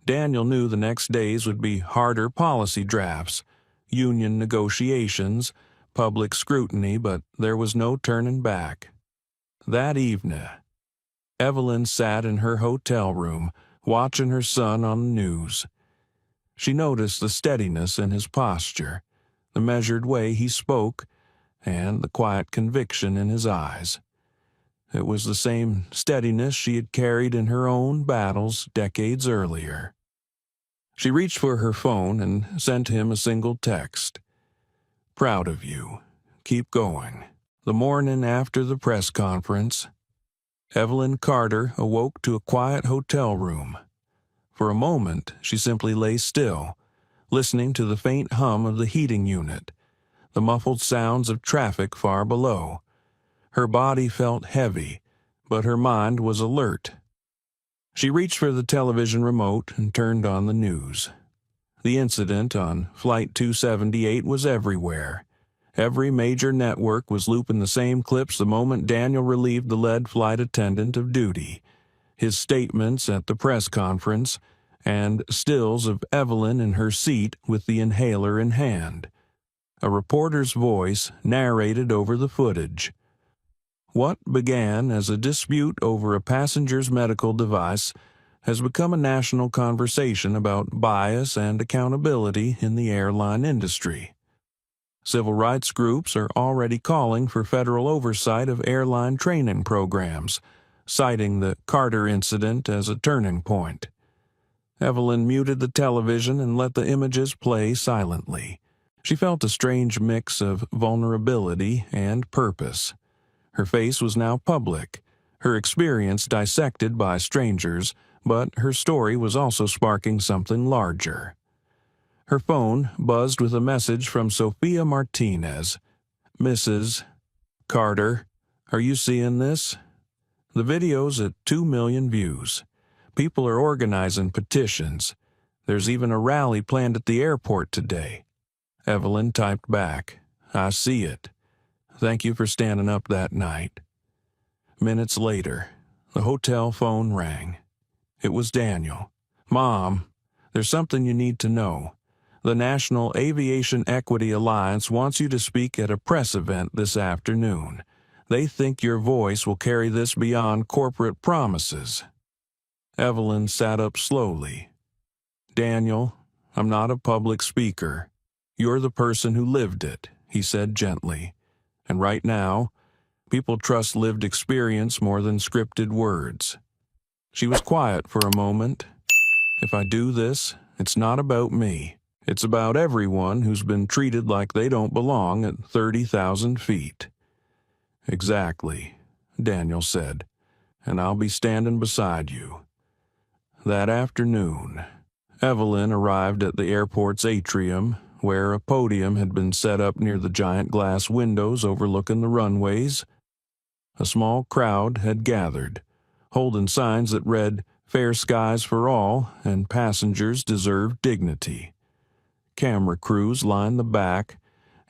Daniel knew the next days would be harder policy drafts, union negotiations, public scrutiny, but there was no turning back. That evening, Evelyn sat in her hotel room, watching her son on the news. She noticed the steadiness in his posture, the measured way he spoke, and the quiet conviction in his eyes. It was the same steadiness she had carried in her own battles decades earlier. She reached for her phone and sent him a single text. Proud of you. Keep going. The morning after the press conference, Evelyn Carter awoke to a quiet hotel room. For a moment, she simply lay still, listening to the faint hum of the heating unit, the muffled sounds of traffic far below. Her body felt heavy, but her mind was alert. She reached for the television remote and turned on the news. The incident on Flight 278 was everywhere. Every major network was looping the same clips the moment Daniel relieved the lead flight attendant of duty. His statements at the press conference, and stills of Evelyn in her seat with the inhaler in hand. A reporter's voice narrated over the footage. What began as a dispute over a passenger's medical device has become a national conversation about bias and accountability in the airline industry. Civil rights groups are already calling for federal oversight of airline training programs, citing the Carter incident as a turning point. Evelyn muted the television and let the images play silently. She felt a strange mix of vulnerability and purpose. Her face was now public, her experience dissected by strangers, but her story was also sparking something larger. Her phone buzzed with a message from Sophia Martinez. Mrs. Carter, are you seeing this? The video's at 2 million views. People are organizing petitions. There's even a rally planned at the airport today. Evelyn typed back, I see it. Thank you for standing up that night. Minutes later, the hotel phone rang. It was Daniel. Mom, there's something you need to know. The National Aviation Equity Alliance wants you to speak at a press event this afternoon. They think your voice will carry this beyond corporate promises. Evelyn sat up slowly. Daniel, I'm not a public speaker. You're the person who lived it, he said gently. And right now, people trust lived experience more than scripted words. She was quiet for a moment. If I do this, it's not about me. It's about everyone who's been treated like they don't belong at 30,000 feet. Exactly, Daniel said, and I'll be standing beside you. That afternoon, Evelyn arrived at the airport's atrium, where a podium had been set up near the giant glass windows overlooking the runways. A small crowd had gathered, holding signs that read, Fair skies for all, and passengers deserve dignity. Camera crews lined the back,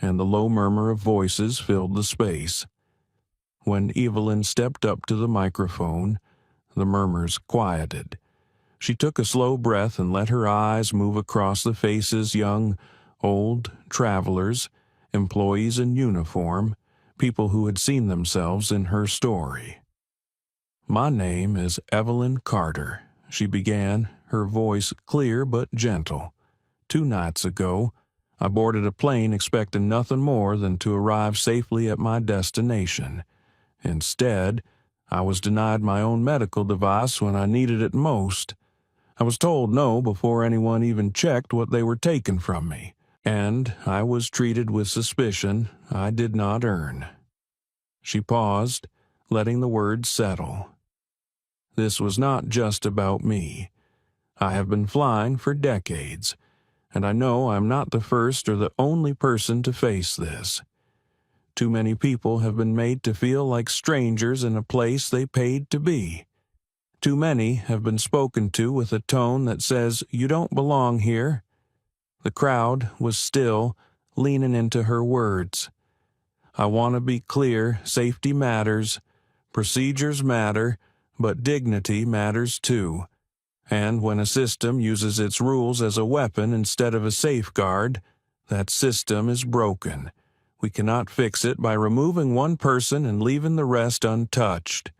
and the low murmur of voices filled the space. When Evelyn stepped up to the microphone, the murmurs quieted. She took a slow breath and let her eyes move across the faces, young, old, travelers, employees in uniform, people who had seen themselves in her story. "My name is Evelyn Carter," she began, her voice clear but gentle. "2 nights ago, I boarded a plane expecting nothing more than to arrive safely at my destination. Instead, I was denied my own medical device when I needed it most. I was told no before anyone even checked what they were taking from me, and I was treated with suspicion I did not earn." She paused, letting the words settle. "This was not just about me. I have been flying for decades, and I know I'm not the first or the only person to face this. Too many people have been made to feel like strangers in a place they paid to be. Too many have been spoken to with a tone that says, 'You don't belong here.'" The crowd was still, leaning into her words. "I want to be clear, safety matters, procedures matter, but dignity matters too. And when a system uses its rules as a weapon instead of a safeguard, that system is broken. We cannot fix it by removing one person and leaving the rest untouched.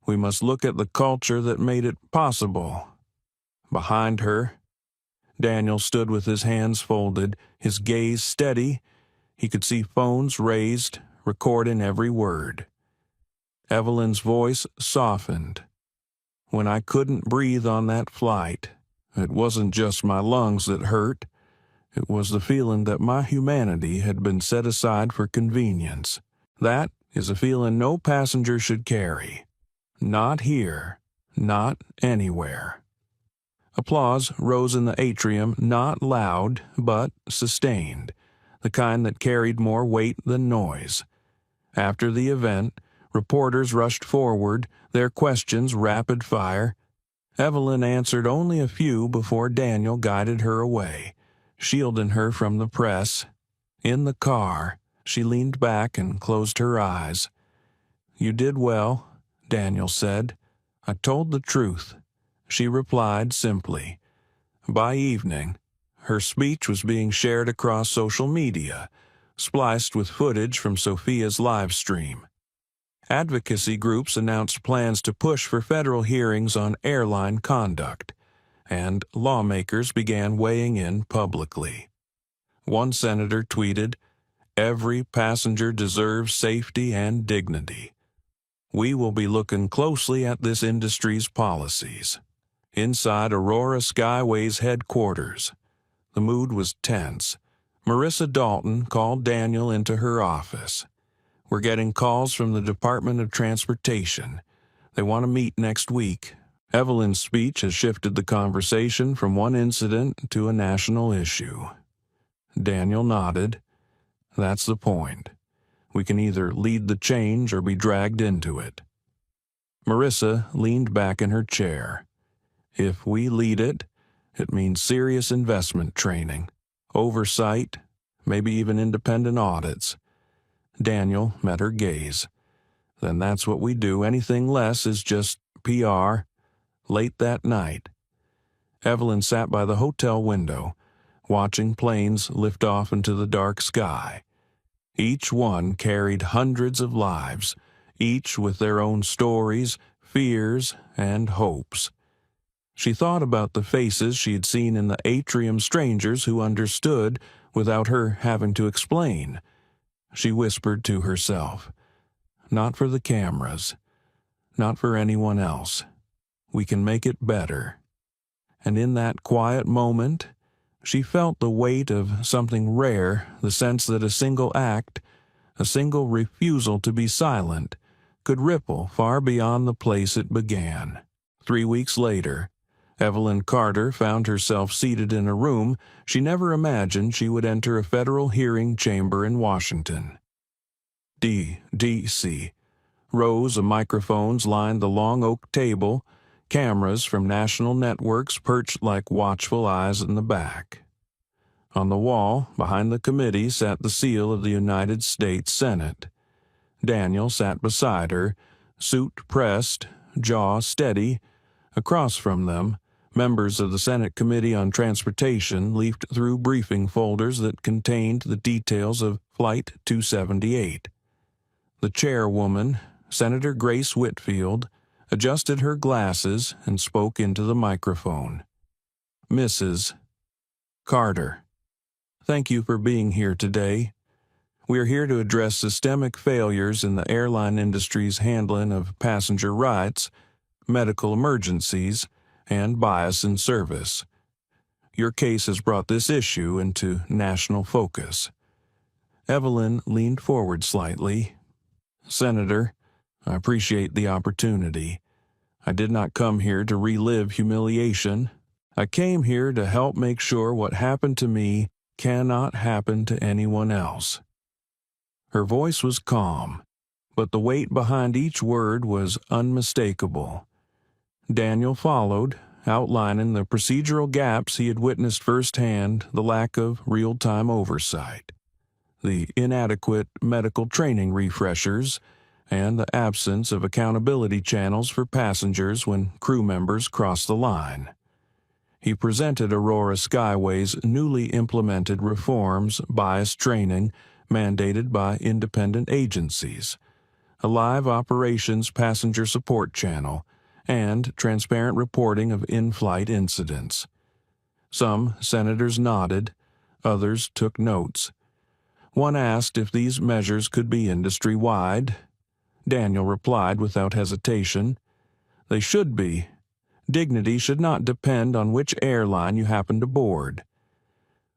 We must look at the culture that made it possible." Behind her, Daniel stood with his hands folded, his gaze steady. He could see phones raised, recording every word. Evelyn's voice softened. "When I couldn't breathe on that flight, it wasn't just my lungs that hurt. It was the feeling that my humanity had been set aside for convenience. That is a feeling no passenger should carry. Not here, not anywhere." Applause rose in the atrium, not loud, but sustained, the kind that carried more weight than noise. After the event, reporters rushed forward, their questions rapid fire. Evelyn answered only a few before Daniel guided her away, shielding her from the press. In the car, she leaned back and closed her eyes. "You did well," Daniel said. "I told the truth," she replied simply. By evening, her speech was being shared across social media, spliced with footage from Sophia's live stream. Advocacy groups announced plans to push for federal hearings on airline conduct, and lawmakers began weighing in publicly. One senator tweeted, "Every passenger deserves safety and dignity. We will be looking closely at this industry's policies." Inside Aurora Skyway's headquarters, the mood was tense. Marissa Dalton called Daniel into her office. "We're getting calls from the Department of Transportation. They want to meet next week." Evelyn's speech has shifted the conversation from one incident to a national issue. Daniel nodded. "That's the point. We can either lead the change or be dragged into it." Marissa leaned back in her chair. "If we lead it, it means serious investment training, oversight, maybe even independent audits." Daniel met her gaze. "Then that's what we do. Anything less is just PR." Late that night, Evelyn sat by the hotel window, watching planes lift off into the dark sky. Each one carried hundreds of lives, each with their own stories, fears, and hopes. She thought about the faces she had seen in the atrium, strangers who understood without her having to explain. She whispered to herself, "Not for the cameras, not for anyone else. We can make it better." And in that quiet moment, she felt the weight of something rare, the sense that a single act, a single refusal to be silent, could ripple far beyond the place it began. 3 weeks later, Evelyn Carter found herself seated in a room she never imagined she would enter, a federal hearing chamber in Washington. D.C. Rows of microphones lined the long oak table, cameras from national networks perched like watchful eyes in the back. On the wall, behind the committee, sat the seal of the United States Senate. Daniel sat beside her, suit pressed, jaw steady. Across from them, members of the Senate Committee on Transportation leafed through briefing folders that contained the details of Flight 278. The chairwoman, Senator Grace Whitfield, adjusted her glasses, and spoke into the microphone. "Mrs. Carter, thank you for being here today. We are here to address systemic failures in the airline industry's handling of passenger rights, medical emergencies, and bias in service. Your case has brought this issue into national focus." Evelyn leaned forward slightly. "Senator, I appreciate the opportunity. I did not come here to relive humiliation. I came here to help make sure what happened to me cannot happen to anyone else." Her voice was calm, but the weight behind each word was unmistakable. Daniel followed, outlining the procedural gaps he had witnessed firsthand, the lack of real-time oversight, the inadequate medical training refreshers, and the absence of accountability channels for passengers when crew members crossed the line. He presented Aurora Skyway's newly implemented reforms, bias training, mandated by independent agencies, a live operations passenger support channel, and transparent reporting of in-flight incidents. Some senators nodded, others took notes. One asked if these measures could be industry-wide. Daniel replied without hesitation, "They should be. Dignity should not depend on which airline you happen to board."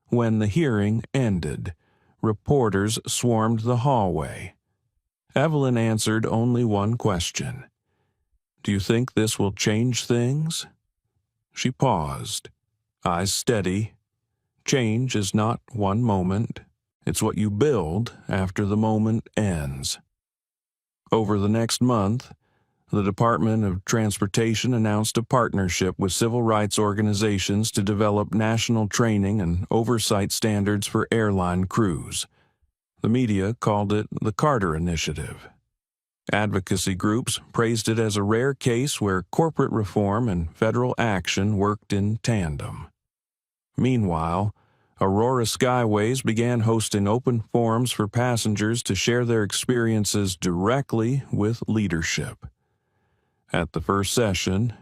When the hearing ended, reporters swarmed the hallway. Evelyn answered only one question. "Do you think this will change things?" She paused, eyes steady. Change is not one moment. It's what you build after the moment ends. Over the next month, the Department of Transportation announced a partnership with civil rights organizations to develop national training and oversight standards for airline crews. The media called it the Carter Initiative. Advocacy groups praised it as a rare case where corporate reform and federal action worked in tandem. Meanwhile, Aurora Skyways began hosting open forums for passengers to share their experiences directly with leadership. At the first session,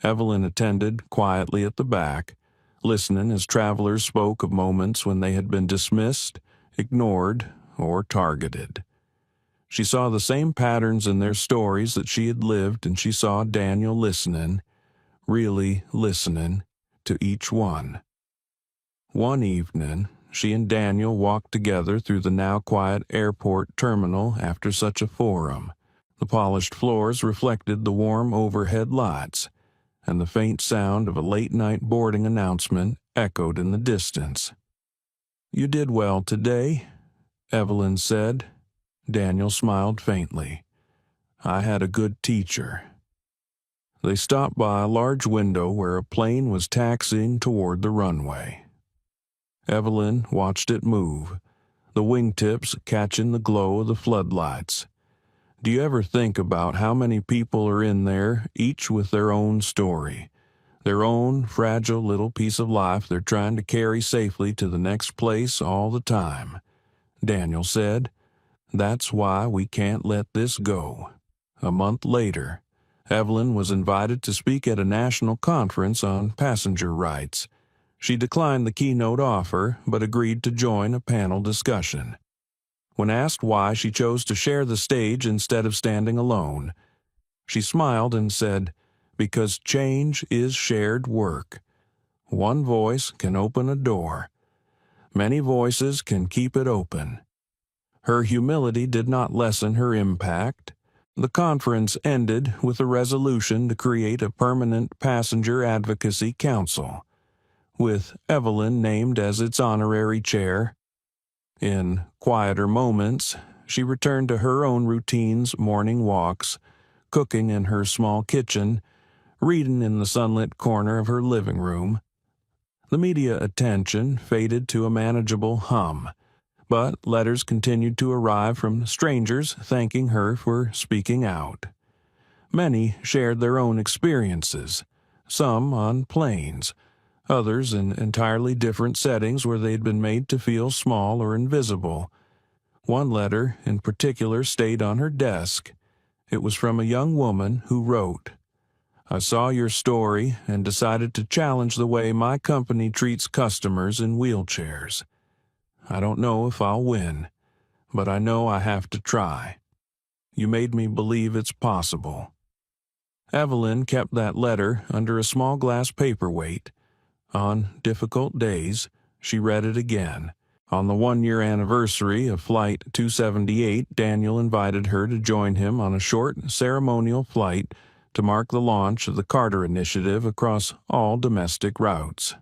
Evelyn attended quietly at the back, listening as travelers spoke of moments when they had been dismissed, ignored, or targeted. She saw the same patterns in their stories that she had lived, and she saw Daniel listening, really listening, to each one. One evening, she and Daniel walked together through the now quiet airport terminal after such a forum. The polished floors reflected the warm overhead lights, and the faint sound of a late-night boarding announcement echoed in the distance. "You did well today," Evelyn said. Daniel smiled faintly. "I had a good teacher." They stopped by a large window where a plane was taxiing toward the runway. Evelyn watched it move, the wingtips catching the glow of the floodlights. Do you ever think about how many people are in there, each with their own story, their own fragile little piece of life they're trying to carry safely to the next place all the time? Daniel said, "That's why we can't let this go." A month later, Evelyn was invited to speak at a national conference on passenger rights. She declined the keynote offer, but agreed to join a panel discussion. When asked why she chose to share the stage instead of standing alone, she smiled and said, "Because change is shared work. One voice can open a door. Many voices can keep it open." Her humility did not lessen her impact. The conference ended with a resolution to create a permanent passenger advocacy council, with Evelyn named as its honorary chair. In quieter moments, she returned to her own routines, morning walks, cooking in her small kitchen, reading in the sunlit corner of her living room. The media attention faded to a manageable hum, but letters continued to arrive from strangers thanking her for speaking out. Many shared their own experiences, some on planes, others in entirely different settings where they had been made to feel small or invisible. One letter in particular stayed on her desk. It was from a young woman who wrote, "I saw your story and decided to challenge the way my company treats customers in wheelchairs. I don't know if I'll win, but I know I have to try. You made me believe it's possible." Evelyn kept that letter under a small glass paperweight. On difficult days, she read it again. On the 1-year anniversary of Flight 278, Daniel invited her to join him on a short, ceremonial flight to mark the launch of the Carter Initiative across all domestic routes.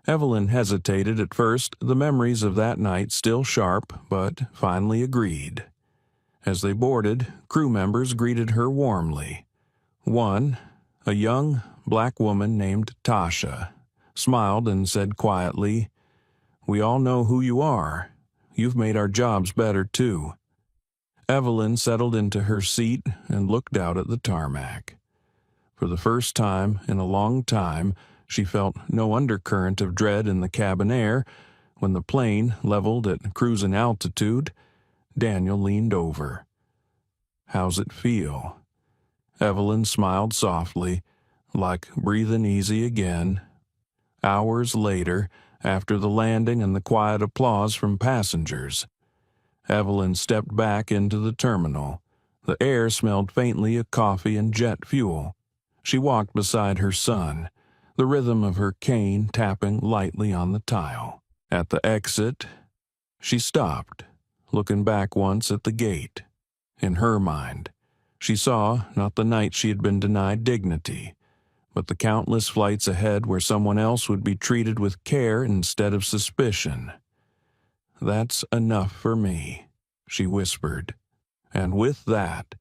Evelyn hesitated at first, the memories of that night still sharp, but finally agreed. As they boarded, crew members greeted her warmly. One, a young black woman named Tasha, smiled and said quietly, "We all know who you are. You've made our jobs better, too." Evelyn settled into her seat and looked out at the tarmac. For the first time in a long time, she felt no undercurrent of dread in the cabin air. When the plane leveled at cruising altitude, Daniel leaned over. "How's it feel?" Evelyn smiled softly, like breathing easy again. Hours later, after the landing and the quiet applause from passengers, Evelyn stepped back into the terminal. The air smelled faintly of coffee and jet fuel. She walked beside her son, the rhythm of her cane tapping lightly on the tile. At the exit, she stopped, looking back once at the gate. In her mind, she saw not the night she had been denied dignity, but the countless flights ahead where someone else would be treated with care instead of suspicion. "That's enough for me," she whispered. And with that,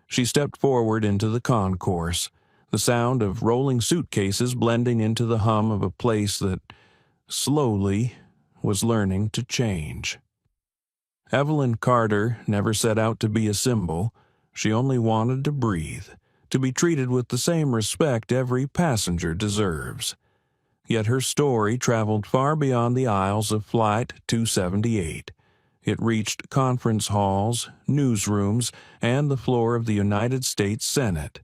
she stepped forward into the concourse, the sound of rolling suitcases blending into the hum of a place that, slowly, was learning to change. Evelyn Carter never set out to be a symbol. She only wanted to breathe, to be treated with the same respect every passenger deserves. Yet her story traveled far beyond the aisles of Flight 278. It reached conference halls, newsrooms, and the floor of the United States Senate.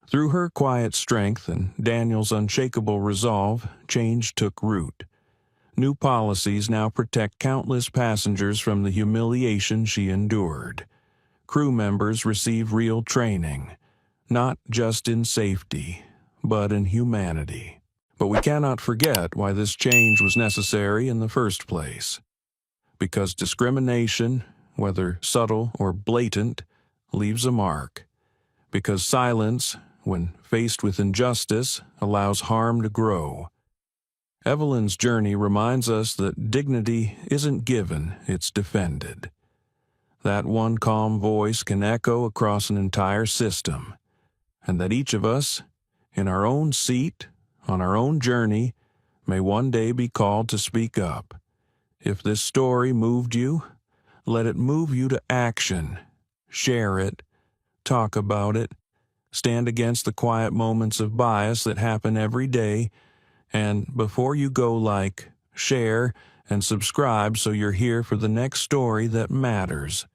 Through her quiet strength and Daniel's unshakable resolve, change took root. New policies now protect countless passengers from the humiliation she endured. Crew members receive real training, not just in safety, but in humanity. But we cannot forget why this change was necessary in the first place. Because discrimination, whether subtle or blatant, leaves a mark. Because silence, when faced with injustice, allows harm to grow. Evelyn's journey reminds us that dignity isn't given, it's defended. That one calm voice can echo across an entire system, and that each of us, in our own seat, on our own journey, may one day be called to speak up. If this story moved you, let it move you to action. Share it, talk about it, stand against the quiet moments of bias that happen every day, and before you go, share, and subscribe so you're here for the next story that matters.